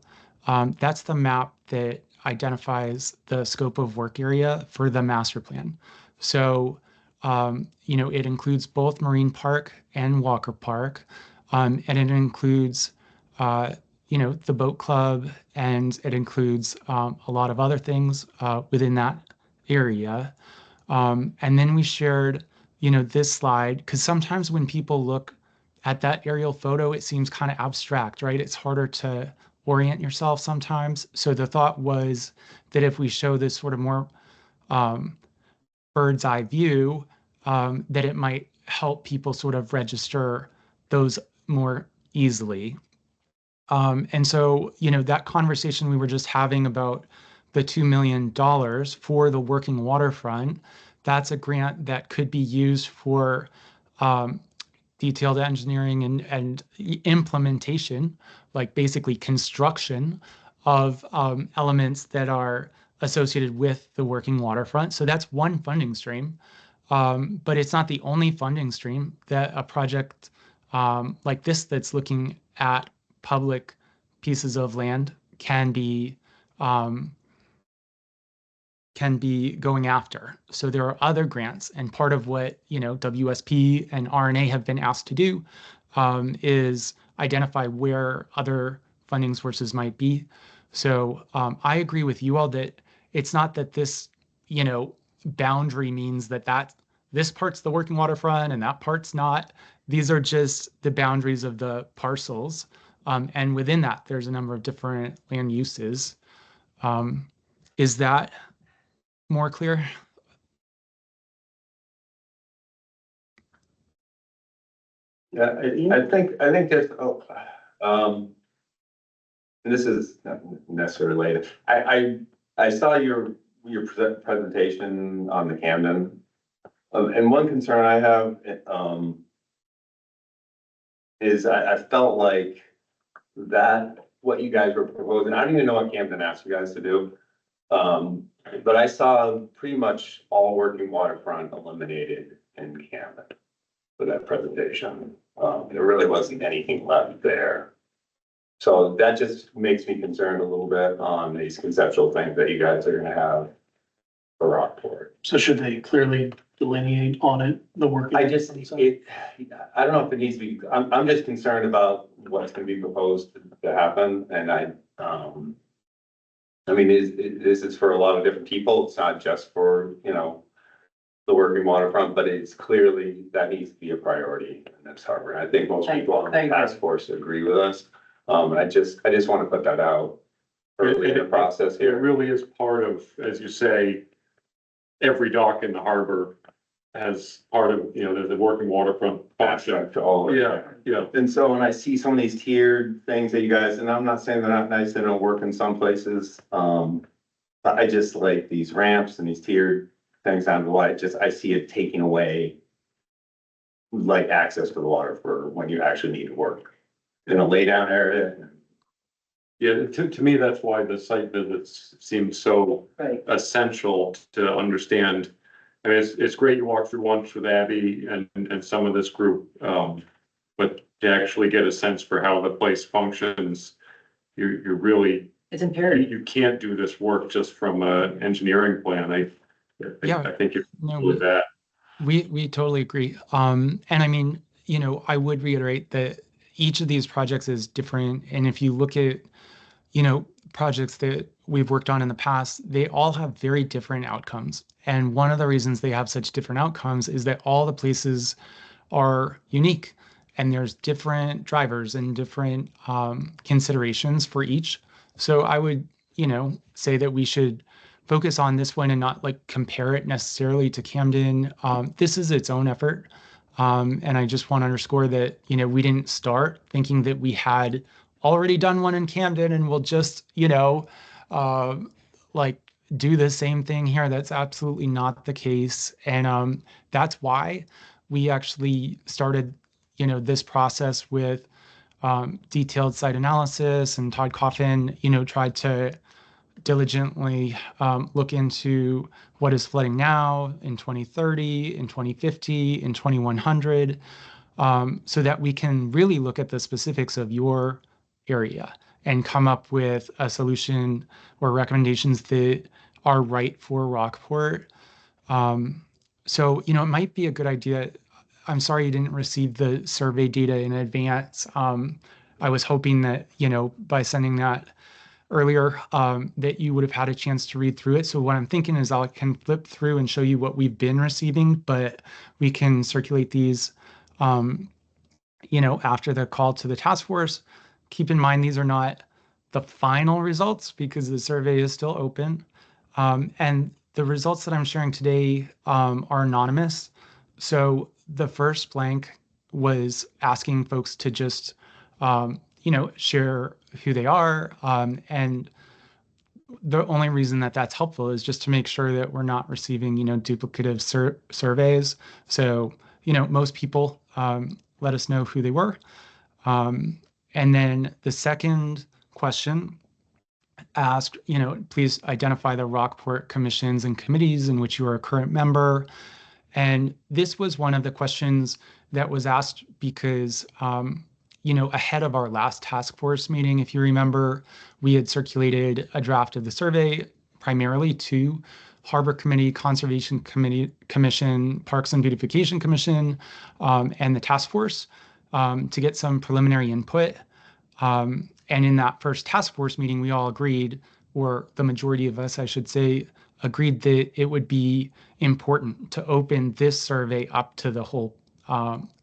that's the map that identifies the scope of work area for the master plan. So, it includes both Marine Park and Walker Park, and it includes the boat club, and it includes a lot of other things within that area. And then we shared, this slide, because sometimes when people look at that aerial photo, it seems kind of abstract, right? It's harder to orient yourself sometimes. So the thought was that if we show this sort of more um, bird's eye view, that it might help people sort of register those more easily. And so, that conversation we were just having about the $2 million for the working waterfront, that's a grant that could be used for um, detailed engineering and implementation, like basically construction of elements that are associated with the working waterfront. So that's one funding stream. But it's not the only funding stream that a project like this that's looking at public pieces of land um, can be going after. So there are other grants, and part of what WSP and RNA have been asked to do is identify where other funding sources might be. So I agree with you all that it's not that this boundary means that this part's the working waterfront and that part's not. These are just the boundaries of the parcels. And within that, there's a number of different land uses. Is that more clear? Yeah, I think there's, and this is not necessarily related. I saw your presentation on the Camden. And one concern I have, is I felt like that, what you guys were proposing, I don't even know what Camden asked you guys to do. But I saw pretty much all working waterfront eliminated in Camden for that presentation. There really wasn't anything left there. So that just makes me concerned a little bit on these conceptual things that you guys are gonna have for Rockport. So should they clearly delineate on it, the working? I don't know if it needs to be, I'm just concerned about what's gonna be proposed to happen, and I mean, this is for a lot of different people, it's not just for, the working waterfront, but it's clearly, that needs to be a priority in this harbor. I think most people on the task force agree with us. I just want to put that out early in the process It here. really is part of, as you say, every dock in the harbor as part of, the working waterfront Abstract project. to all of it. Yeah. And so when I see some of these tiered things that you guys, and I'm not saying they're not nice, they don't work in some places. But I just like these ramps and these tiered things down the light, I see it taking away like access to the water for when you actually need to work in a laydown area. Yeah, to me, that's why the site visits seem so Right. essential to understand. I mean, it's great you walk through lunch with Abby and some of this group, but to actually get a sense for how the place functions, you really, It's imperative. you can't do this work just from an engineering plan. Yeah. I think it's No, with that. we totally agree. And I mean, I would reiterate that each of these projects is different. And if you look at, projects that we've worked on in the past, they all have very different outcomes. And one of the reasons they have such different outcomes is that all the places are unique, and there's different drivers and different considerations for each. So I would, say that we should focus on this one and not like compare it necessarily to Camden. This is its own effort. And I just want to underscore that, we didn't start thinking that we had already done one in Camden and we'll just, uh, like do the same thing here. That's absolutely not the case. And that's why we actually started, this process with detailed site analysis, and Todd Coffin, tried to diligently look into what is flooding now in 2030, in 2050, in 2100, so that we can really look at the specifics of your area and come up with a solution or recommendations that are right for Rockport. So, it might be a good idea. I'm sorry you didn't receive the survey data in advance. I was hoping that, by sending that earlier, that you would have had a chance to read through it. So what I'm thinking is I can flip through and show you what we've been receiving, but we can circulate these, after the call to the task force. Keep in mind, these are not the final results because the survey is still open. And the results that I'm sharing today are anonymous. So the first blank was asking folks to just, share who they are. And the only reason that that's helpful is just to make sure that we're not receiving, duplicative surveys. So, most people let us know who they were. And then the second question asked, please identify the Rockport commissions and committees in which you are a current member. And this was one of the questions that was asked because, ahead of our last task force meeting, if you remember, we had circulated a draft of the survey primarily to Harbor Committee, Conservation Commission, Parks and Beautification Commission, and the task force to get some preliminary input. And in that first task force meeting, we all agreed, or the majority of us, I should say, agreed that it would be important to open this survey up to the whole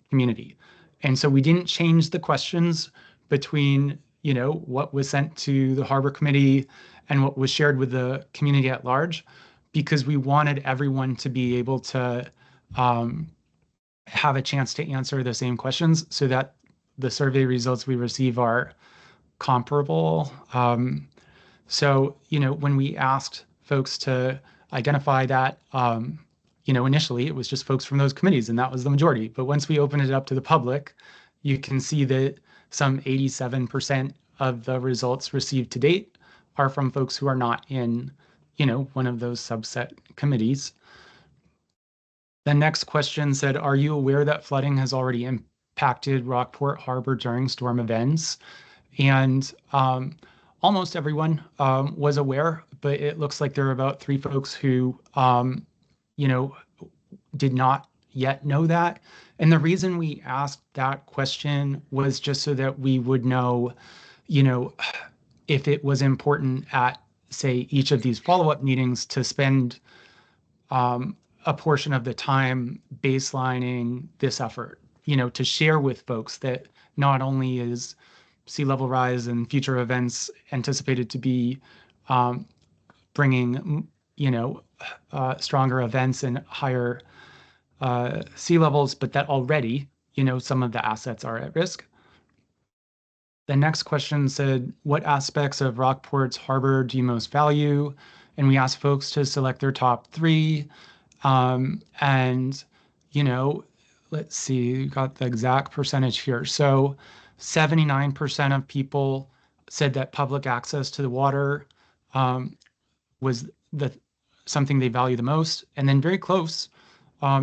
community. And so we didn't change the questions between, what was sent to the Harbor Committee and what was shared with the community at large, because we wanted everyone to be able to have a chance to answer the same questions so that the survey results we receive are comparable. So, when we asked folks to identify that, initially it was just folks from those committees, and that was the majority. But once we opened it up to the public, you can see that some 87% of the results received to date are from folks who are not in, one of those subset committees. The next question said, are you aware that flooding has already impacted Rockport Harbor during storm events? And almost everyone was aware, but it looks like there are about 3 folks who, did not yet know that. And the reason we asked that question was just so that we would know, if it was important at, say, each of these follow-up meetings to spend a portion of the time baselining this effort, to share with folks that not only is sea level rise and future events anticipated to be bringing, stronger events and higher sea levels, but that already, some of the assets are at risk. The next question said, what aspects of Rockport's harbor do you most value? And we asked folks to select their top 3. And, let's see, we got the exact percentage here. So 79% of people said that public access to the water was something they value the most. And then very close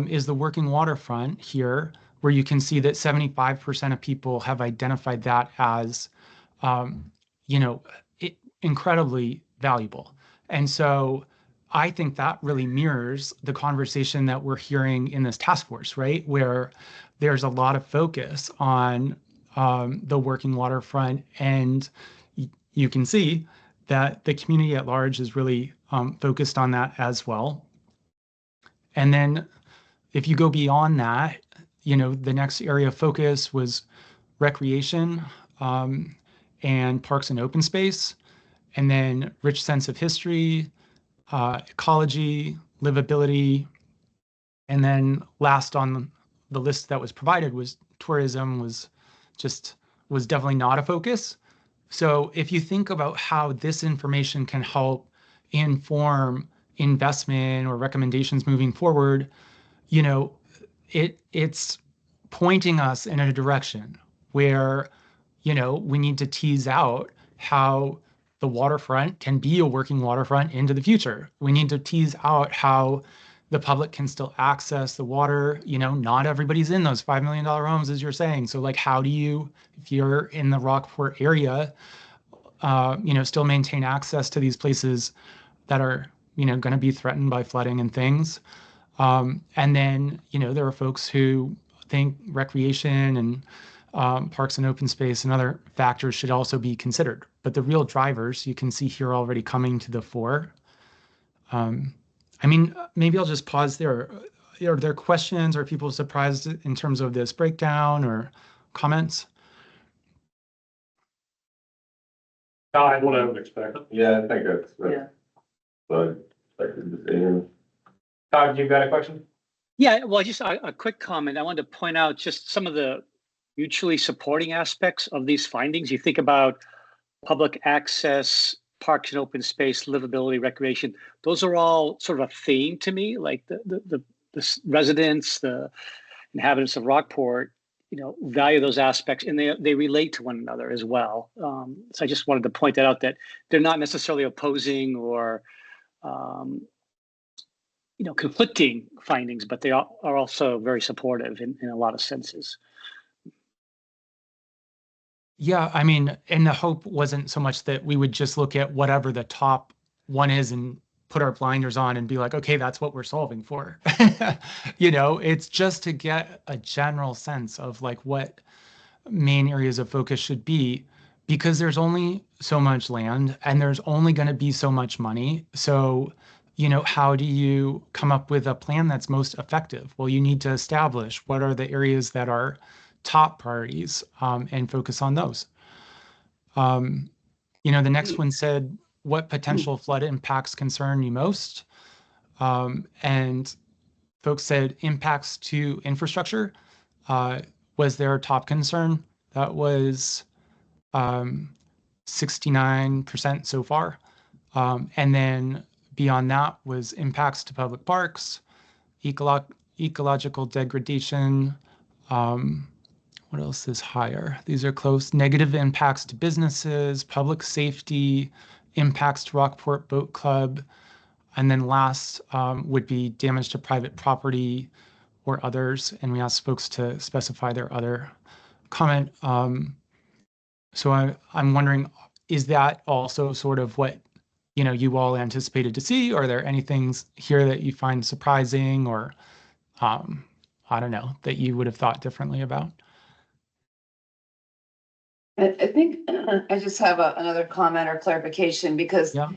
is the working waterfront here, where you can see that 75% of people have identified that as, incredibly valuable. And so I think that really mirrors the conversation that we're hearing in this task force, right? Where there's a lot of focus on the working waterfront, and you can see that the community at large is really focused on that as well. And then if you go beyond that, the next area of focus was recreation and parks and open space, and then rich sense of history, ecology, livability, and then last on the list that was provided was tourism was definitely not a focus. So if you think about how this information can help inform investment or recommendations moving forward, you know, it's pointing us in a direction where, you know, we need to tease out how the waterfront can be a working waterfront into the future. We need to tease out how the public can still access the water. You know, not everybody's in those $5 million homes, as you're saying. So like, how do you, if you're in the Rockport area, you know, still maintain access to these places that are, you know, going to be threatened by flooding and things? And then, you know, there are folks who think recreation and parks and open space and other factors should also be considered. But the real drivers you can see here already coming to the fore. I mean, maybe I'll just pause there. Are there questions? Are people surprised in terms of this breakdown or comments? I wouldn't expect. Yeah, I think that's, Yeah. but, like, the same. Todd, you've got a question? Yeah, well, just a quick comment. I wanted to point out just some of the mutually supporting aspects of these findings. You think about public access, parks and open space, livability, recreation. Those are all sort of a theme to me, like the residents, the inhabitants of Rockport, you know, value those aspects, and they relate to one another as well. So I just wanted to point that out, that they're not necessarily opposing or you know, conflicting findings, but they are also very supportive in a lot of senses. Yeah, I mean, and the hope wasn't so much that we would just look at whatever the top one is and put our blinders on and be like, okay, that's what we're solving for. You know, it's just to get a general sense of like what main areas of focus should be, because there's only so much land and there's only going to be so much money. So, you know, how do you come up with a plan that's most effective? Well, you need to establish what are the areas that are top priorities, and focus on those. You know, the next one said, what potential flood impacts concern you most? And folks said impacts to infrastructure was their top concern. That was 69% so far. And then beyond that was impacts to public parks, ecological degradation. What else is higher? These are close. Negative impacts to businesses, public safety, impacts to Rockport Boat Club. And then last would be damage to private property or others. And we asked folks to specify their other comment. So I'm wondering, is that also sort of what, you know, you all anticipated to see? Are there any things here that you find surprising or, I don't know, that you would have thought differently about? I think I just have another comment or clarification, because Yeah.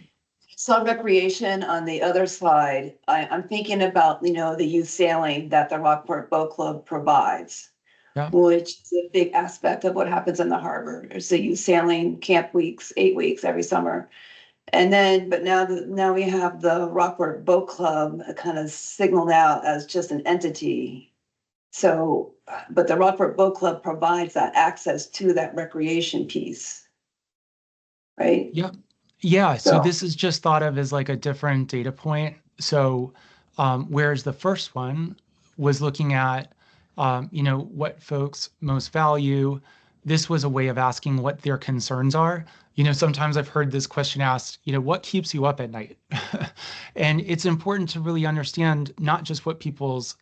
saw recreation on the other side. I'm thinking about, you know, the youth sailing that the Rockport Boat Club provides. Yeah. Which is a big aspect of what happens in the harbor. There's the youth sailing camp weeks, 8 weeks every summer. And then, but now we have the Rockport Boat Club kind of signaled out as just an entity. So, but the Rockport Boat Club provides that access to that recreation piece. Right? Yeah. Yeah. So So- this is just thought of as like a different data point. So, whereas the first one was looking at, you know, what folks most value, this was a way of asking what their concerns are. You know, sometimes I've heard this question asked, you know, what keeps you up at night? And it's important to really understand not just what people's,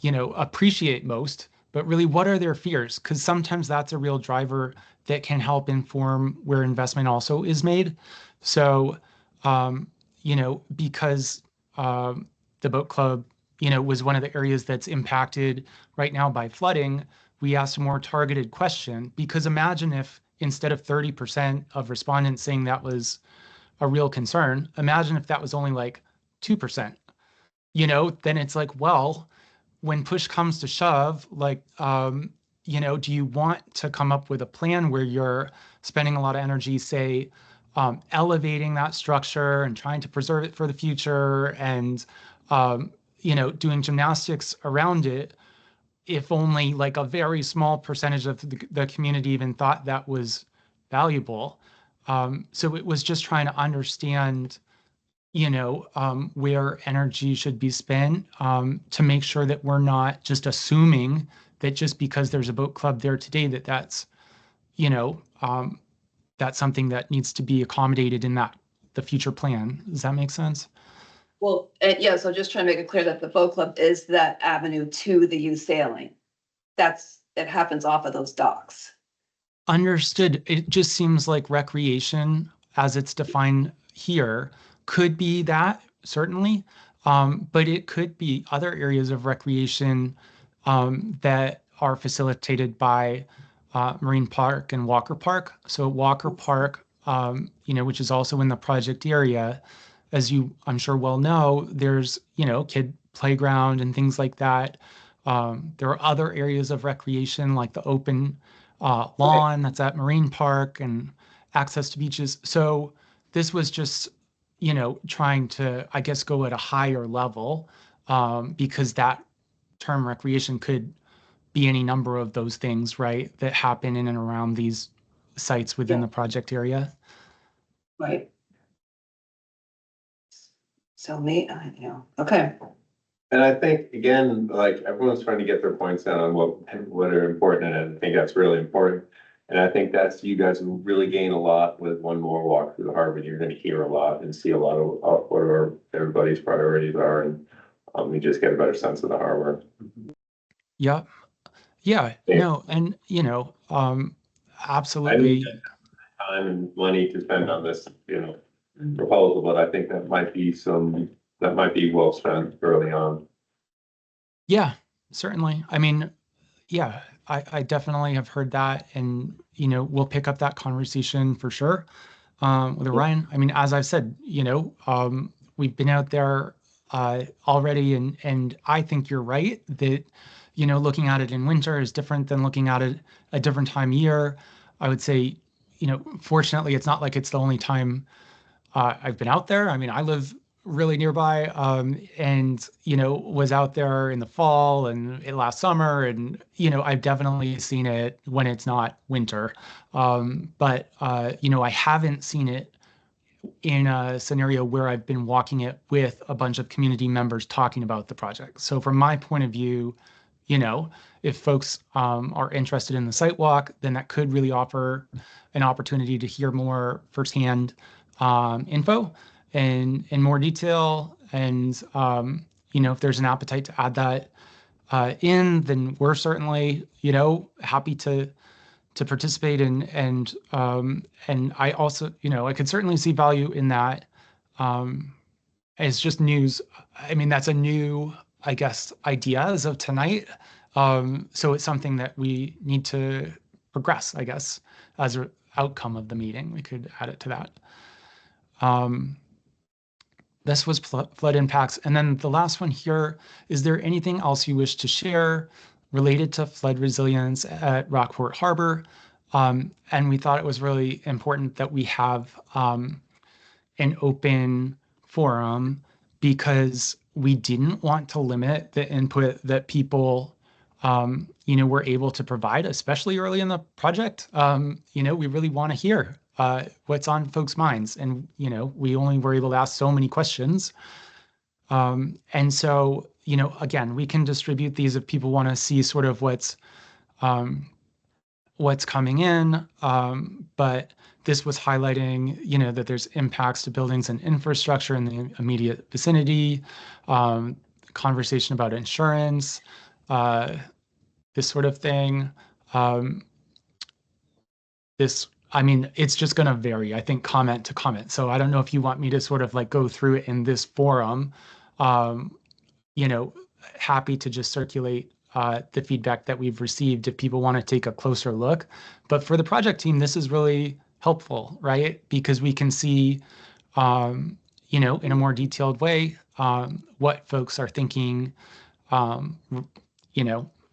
you know, appreciate most, but really what are their fears? Because sometimes that's a real driver that can help inform where investment also is made. So, you know, because the boat club, you know, was one of the areas that's impacted right now by flooding, we asked a more targeted question, because imagine if instead of 30% of respondents saying that was a real concern, imagine if that was only like 2%, you know, then it's like, well, when push comes to shove, like, you know, do you want to come up with a plan where you're spending a lot of energy, say, elevating that structure and trying to preserve it for the future and, you know, doing gymnastics around it? if only like a very small percentage of the community even thought that was valuable. So it was just trying to understand, where energy should be spent, to make sure that we're not just assuming that just because there's a boat club there today, you know, um, that's something that needs to be accommodated in the future plan. Does that make sense? Well, yeah, so just trying to make it clear that the boat club is that avenue to the youth sailing. It happens off of those docks. Understood. It just seems like recreation, as it's defined here, could be that, certainly. But it could be other areas of recreation that are facilitated by Marine Park and Walker Park. So Walker Park, which is also in the project area, as you, I'm sure, well know, there's, kid playground and things like that. There are other areas of recreation like the open lawn that's at Marine Park and access to beaches. So this was just, trying to, I guess, go at a higher level, because that term recreation could be any number of those things, right, that happen in and around these sites within the project area. Right. So okay. And I think, again, like, everyone's trying to get their points down on what are important, and I think that's really important. And I think you guys will really gain a lot with one more walk through the harbor. You're gonna hear a lot and see a lot of what everybody's priorities are, and we just get a better sense of the harbor. Yeah. Yeah. No, and, I think absolutely. time and money to spend on this, proposal, but I think that might be well spent early on. Yeah, certainly. I mean, yeah, I definitely have heard that, and we'll pick up that conversation for sure with Ryan. I mean, as I've said, we've been out there already, and I think you're right that looking at it in winter is different than looking at it a different time of year. I would say, fortunately, it's not like it's the only time I've been out there. I mean, I live really nearby, and was out there in the fall and last summer, and I've definitely seen it when it's not winter. But I haven't seen it in a scenario where I've been walking it with a bunch of community members talking about the project. So from my point of view, if folks are interested in the site walk, then that could really offer an opportunity to hear more firsthand info and in more detail. And if there's an appetite to add that then we're certainly happy to participate and I also I could certainly see value in that. It's just news. I mean, that's a new, I guess, idea as of tonight. So it's something that we need to progress, I guess, as an outcome of the meeting. We could add it to that. This was flood impacts. And then the last one here, is there anything else you wish to share related to flood resilience at Rockport Harbor? And we thought it was really important that we have an open forum because we didn't want to limit the input that people were able to provide, especially early in the project. We really want to hear what's on folks' minds. And, we only were able to ask so many questions. And so, again, we can distribute these if people want to see sort of what's coming in. But this was highlighting, that there's impacts to buildings and infrastructure in the immediate vicinity, conversation about insurance, this sort of thing. It's just going to vary, I think, comment to comment. So I don't know if you want me to sort of like go through it in this forum. Happy to just circulate the feedback that we've received if people want to take a closer look. But for the project team, this is really helpful, right? Because we can see, in a more detailed way, what folks are thinking,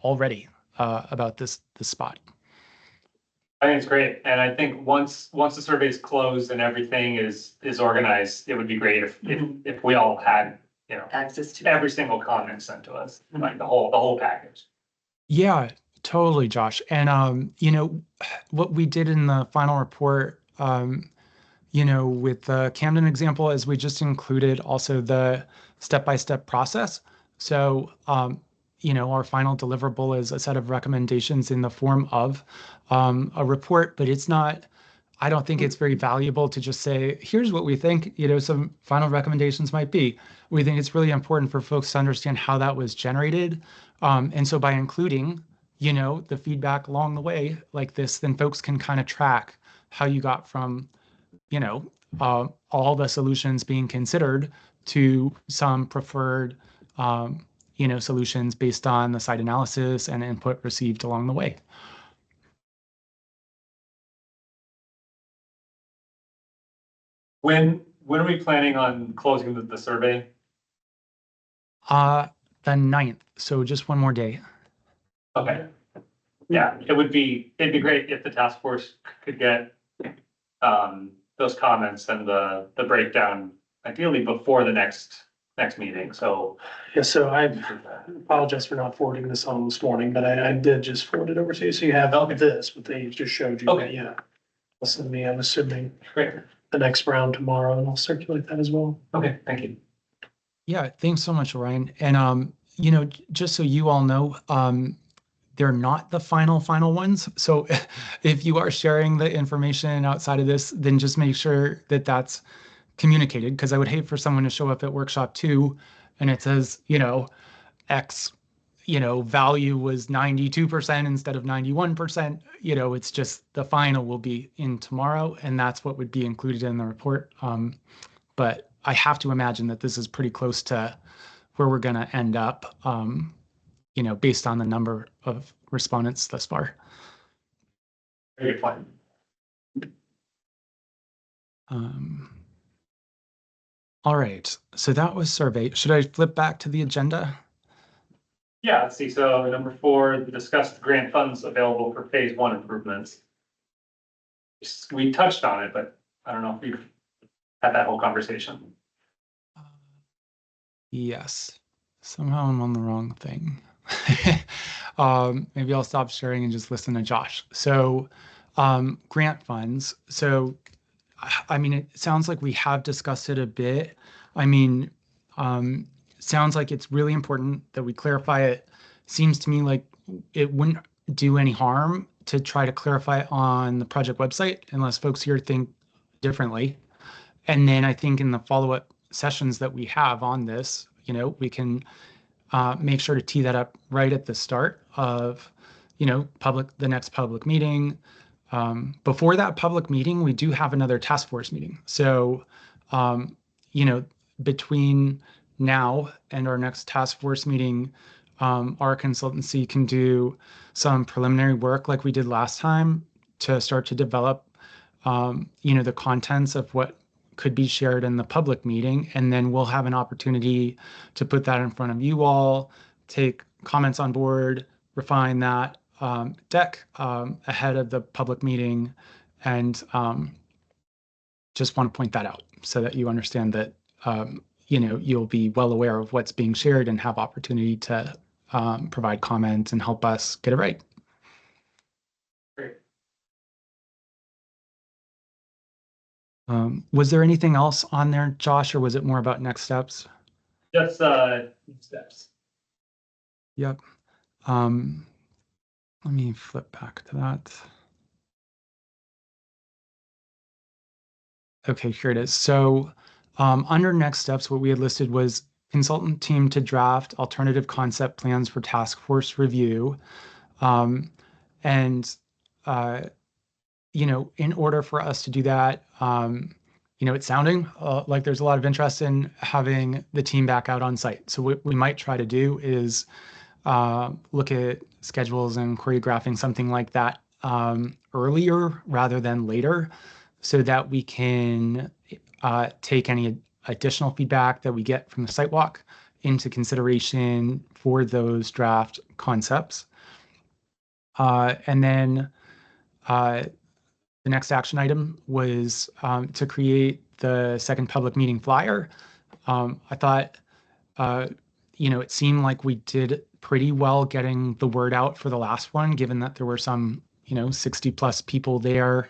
already about this spot. I think it's great. And I think once the survey is closed and everything is organized, it would be great if we all had, Access to every single comment sent to us, like the whole package. Yeah, totally, Josh. And what we did in the final report, with the Camden example is we just included also the step-by-step process. So, our final deliverable is a set of recommendations in the form of a report, but I don't think it's very valuable to just say, here's what we think, some final recommendations might be. We think it's really important for folks to understand how that was generated. And so by including, the feedback along the way like this, then folks can kind of track how you got from all the solutions being considered to some preferred, solutions based on the site analysis and input received along the way. When are we planning on closing the survey? Uh, the 9th, so just one more day. Okay. Yeah, it'd be great if the task force could get those comments and the breakdown ideally before the next meeting, so. Yeah, so I apologize for not forwarding this on this morning, but I did just forward it over to you, so you have Okay. this, but they just showed you. Okay. Yeah. Listen to me, I'm assuming Great, the next round tomorrow, and I'll circulate that as well. okay, thank you. Yeah, thanks so much, Ryan. And just so you all know, they're not the final ones. So if you are sharing the information outside of this, then just make sure that that's communicated, because I would hate for someone to show up at workshop 2 and it says, X, value was 92% instead of 91%. It's just the final will be in tomorrow, and that's what would be included in the report. But I have to imagine that this is pretty close to where we're going to end up, based on the number of respondents thus far. Very good point. All right, so that was survey. Should I flip back to the agenda? Yeah, let's see, so number 4, discuss the grant funds available for phase 1 improvements. We touched on it, but I don't know if we've had that whole conversation. Yes, somehow I'm on the wrong thing. Maybe I'll stop sharing and just listen to Josh. So, grant funds. So, I mean, it sounds like we have discussed it a bit. I mean, sounds like it's really important that we clarify it. Seems to me like it wouldn't do any harm to try to clarify it on the project website unless folks here think differently. And then I think in the follow-up sessions that we have on this, we can make sure to tee that up right at the start of, the next public meeting. Before that public meeting, we do have another task force meeting. So, between now and our next task force meeting, our consultancy can do some preliminary work like we did last time to start to develop, the contents of what could be shared in the public meeting. And then we'll have an opportunity to put that in front of you all, take comments on board, refine that deck ahead of the public meeting. And just want to point that out so that you understand that, you'll be well aware of what's being shared and have opportunity to provide comments and help us get it right. Great. Was there anything else on there, Josh, or was it more about next steps? Just steps. Yep. Let me flip back to that. Okay, here it is. So under next steps, what we had listed was consultant team to draft alternative concept plans for task force review. And, in order for us to do that, it's sounding like there's a lot of interest in having the team back out on site. So what we might try to do is look at schedules and choreographing something like that earlier rather than later, so that we can take any additional feedback that we get from the site walk into consideration for those draft concepts. And then the next action item was to create the second public meeting flyer. I thought, it seemed like we did pretty well getting the word out for the last one, given that there were some, 60 plus people there.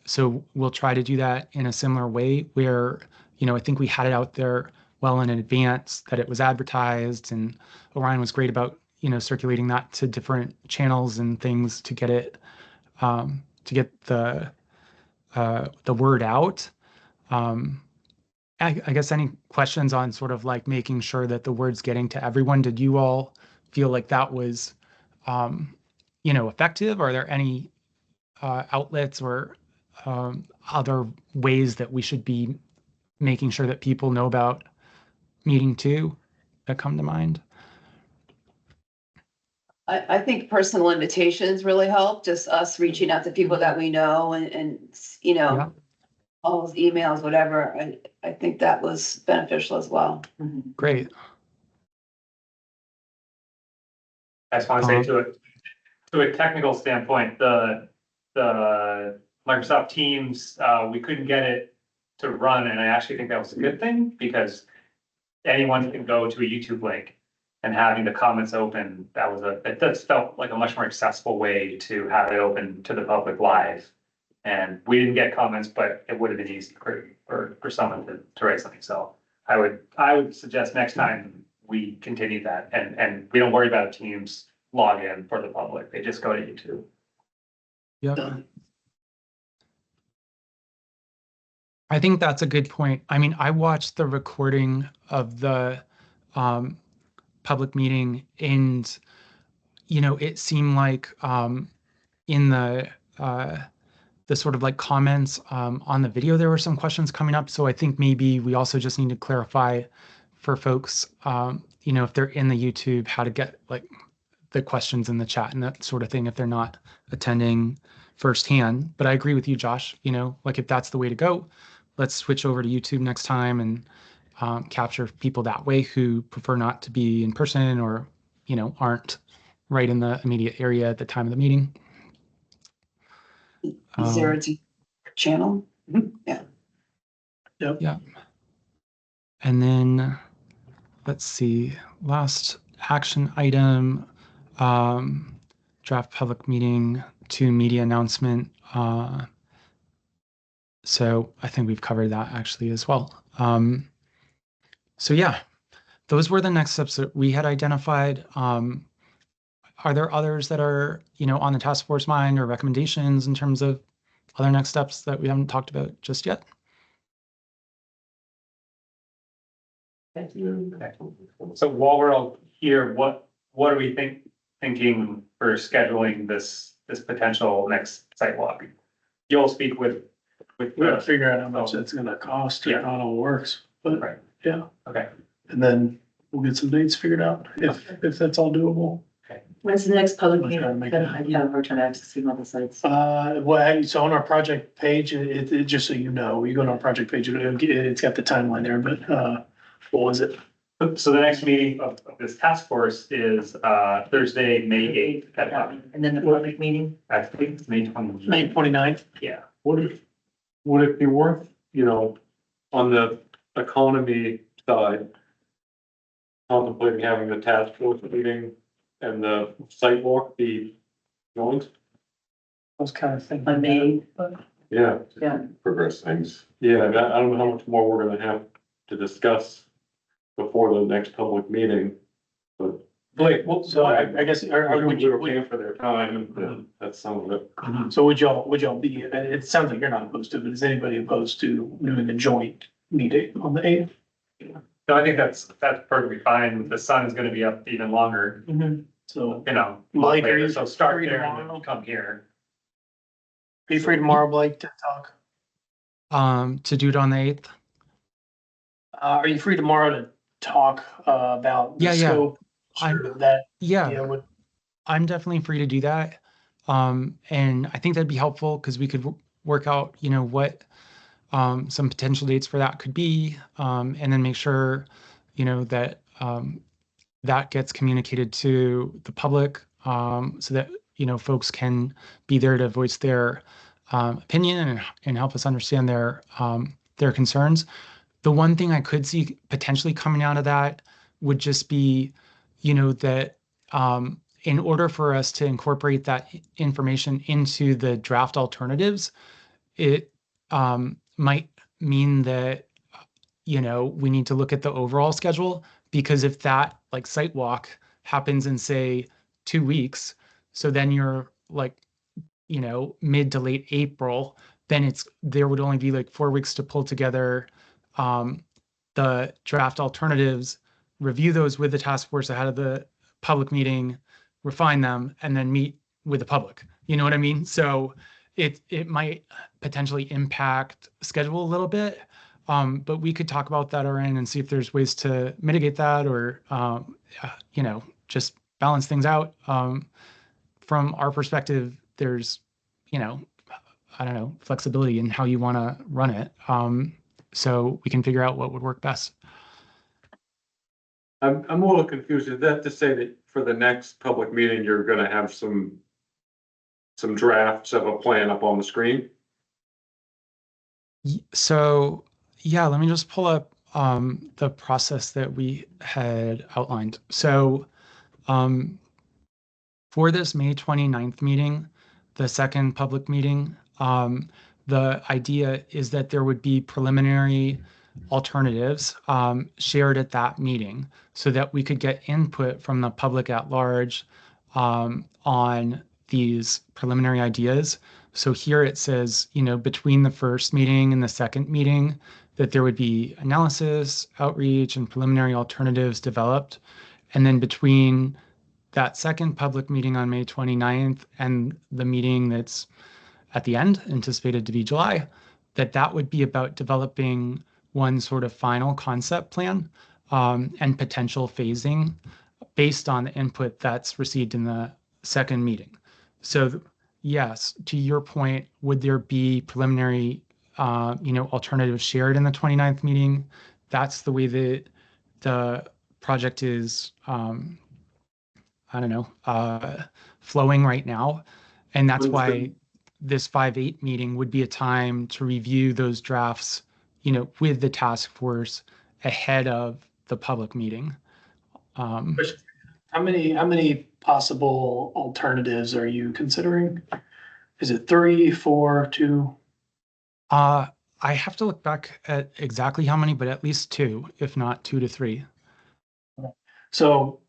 So we'll try to do that in a similar way where, I think we had it out there well in advance that it was advertised, and Orion was great about, circulating that to different channels and things to get it, to get the word out. I guess any questions on sort of like making sure that the word's getting to everyone? Did you all feel like that was, effective? Are there any outlets or other ways that we should be making sure that people know about meeting two that come to mind? I think personal invitations really help, just us reaching out to people that we know and Yeah. all those emails, whatever. I think that was beneficial as well. Great. I just want to say to a technical standpoint, the Microsoft Teams, we couldn't get it to run, and I actually think that was a good thing because anyone can go to a YouTube link, and having the comments open, it just felt like a much more accessible way to have it open to the public live. And we didn't get comments, but it would have been easy for someone to write something. So I would suggest next time we continue that and we don't worry about a Teams login for the public. They just go to YouTube. Yeah. I think that's a good point. I mean, I watched the recording of the public meeting, and it seemed like in the sort of like comments on the video, there were some questions coming up. So I think maybe we also just need to clarify for folks, if they're in the YouTube, how to get like the questions in the chat and that sort of thing if they're not attending firsthand. But I agree with you, Josh. Like if that's the way to go, let's switch over to YouTube next time and capture people that way who prefer not to be in person or, aren't right in the immediate area at the time of the meeting. Is there a channel? Yeah. Yep. Yeah. And then let's see, last action item, draft public meeting to media announcement. So I think we've covered that actually as well. So yeah, those were the next steps that we had identified. Are there others that are, on the task force mind or recommendations in terms of other next steps that we haven't talked about just yet? So while we're all here, what are we thinking for scheduling this potential next site walk? You'll speak with. We gotta figure out how much that's gonna cost and how it all works, but Right. yeah, Okay. and then we'll get some dates figured out if that's all doable. When's the next public We'll meeting? try to make Then it I have hard time accessing all the sites. So on our project page, it just so you know, you go to our project page, it's got the timeline there, but, what was it? So the next meeting of this task force is Thursday, May 8th at 5. And then the public meeting? I think it's May 20th. May 29th. Yeah. Would it be worth, on the economy side, contemplating having the task force meeting and the site walk be joined? Those kind of things. On May, Yeah, yeah. Progress things. yeah, I don't know how much more we're gonna have to discuss before the next public meeting, but. Blake, well, so I guess, would you, We're paying for their time, and that's some of it. so would y'all be, it sounds like you're not opposed to it, but is anybody opposed to doing a joint meeting on the 8th? No, I think that's perfectly fine. The sun is gonna be up even longer, So, Mike, are you so start free there and tomorrow? then come here. be free tomorrow, Blake, to talk. To do it on the 8th? Are you free tomorrow to talk about the Yeah, yeah. scope? I'm- of that, Yeah, what, I'm definitely free to do that. And I think that'd be helpful because we could work out, what some potential dates for that could be, and then make sure, that that gets communicated to the public, so that, folks can be there to voice their opinion and help us understand their concerns. The one thing I could see potentially coming out of that would just be, that in order for us to incorporate that information into the draft alternatives, it might mean that, we need to look at the overall schedule, because if that like site walk happens in, say, 2 weeks, so then you're like, mid to late April, then there would only be like 4 weeks to pull together um, the draft alternatives, review those with the task force ahead of the public meeting, refine them, and then meet with the public. You know what I mean? So it might potentially impact schedule a little bit. But we could talk about that around and see if there's ways to mitigate that, or just balance things out. From our perspective, there's, I don't know, flexibility in how you want to run it. So we can figure out what would work best. I'm a little confused. Is that to say that for the next public meeting, you're gonna have some drafts of a plan up on the screen? So yeah, let me just pull up the process that we had outlined. So for this May 29th meeting, the second public meeting, the idea is that there would be preliminary alternatives shared at that meeting, so that we could get input from the public at large on these preliminary ideas. So here it says, between the first meeting and the second meeting, that there would be analysis, outreach, and preliminary alternatives developed. And then between that second public meeting on May 29th and the meeting that's at the end, anticipated to be July, that would be about developing one sort of final concept plan and potential phasing based on the input that's received in the second meeting. So yes, to your point, would there be preliminary, alternatives shared in the 29th meeting? That's the way that the project is, I don't know, flowing right now. And that's why this 5/8 meeting would be a time to review those drafts, with the task force ahead of the public meeting. How many possible alternatives are you considering? Is it 3, 4, 2? I have to look back at exactly how many, but at least 2, if not 2 to 3. So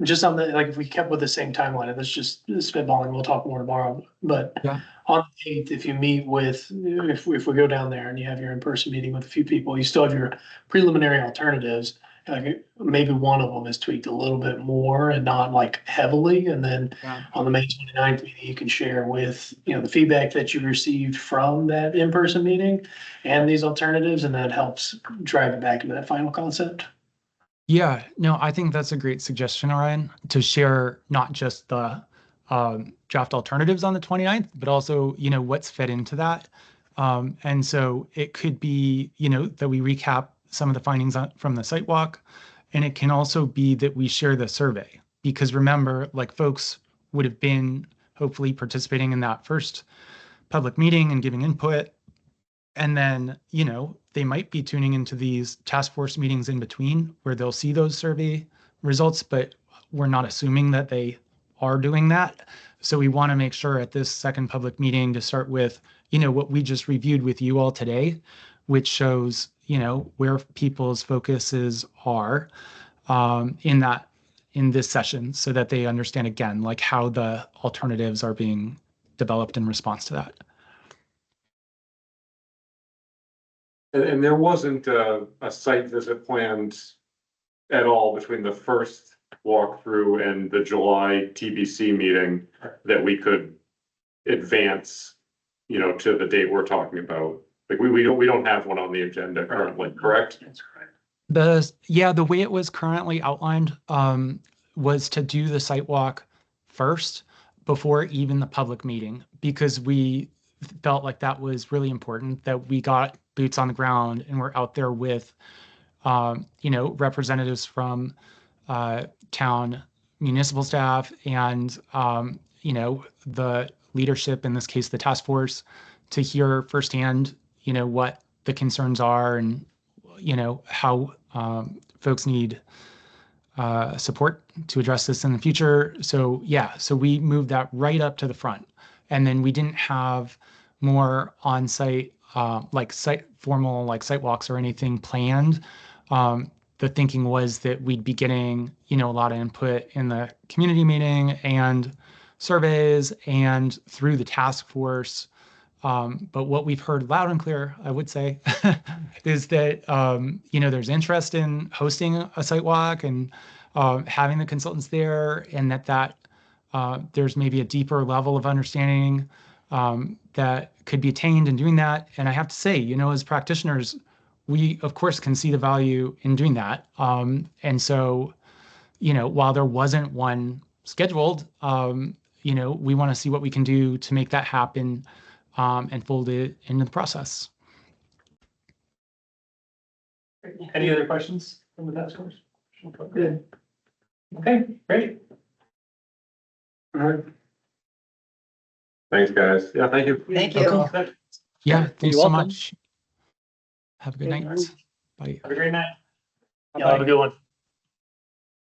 just on the, like, if we kept with the same timeline, and let's just spitballing, we'll talk more tomorrow, but Yeah. on the 8th, if you meet with, if we go down there and you have your in-person meeting with a few people, you still have your preliminary alternatives. Like maybe one of them is tweaked a little bit more and not like heavily, and then Yeah. on the May 29th meeting, you can share with, the feedback that you received from that in-person meeting and these alternatives, and that helps drive it back into that final concept. Yeah, no, I think that's a great suggestion, Orion, to share not just the draft alternatives on the 29th, but also, what's fed into that. And so it could be, that we recap some of the findings from the site walk, and it can also be that we share the survey, because remember, like, folks would have been hopefully participating in that first public meeting and giving input. And then, they might be tuning into these task force meetings in between where they'll see those survey results, but we're not assuming that they are doing that. So we want to make sure at this second public meeting to start with, what we just reviewed with you all today, which shows, where people's focuses are in this session, so that they understand again, like, how the alternatives are being developed in response to that. And there wasn't a site visit planned at all between the first walkthrough and the July TBC meeting that we could advance, to the date we're talking about. Like we don't have one on the agenda currently, correct? That's correct. The way it was currently outlined was to do the site walk first before even the public meeting, because we felt like that was really important, that we got boots on the ground and we're out there with, representatives from town municipal staff and, the leadership, in this case, the task force, to hear firsthand, what the concerns are and, how folks need support to address this in the future. So yeah, so we moved that right up to the front. And then we didn't have more on-site, like formal like site walks or anything planned. The thinking was that we'd be getting, a lot of input in the community meeting and surveys and through the task force. But what we've heard loud and clear, I would say, is that, there's interest in hosting a site walk and having the consultants there, and that there's maybe a deeper level of understanding that could be attained in doing that. And I have to say, as practitioners, we, of course, can see the value in doing that. And so, while there wasn't one scheduled, we want to see what we can do to make that happen and fold it into the process. Any other questions from the task force? Good. Okay, great. All right. Thanks, guys. Yeah, thank you. Thank you. Yeah, thanks You're so welcome. much. Have a good night. Bye. Have a great night. Yeah, have a good one.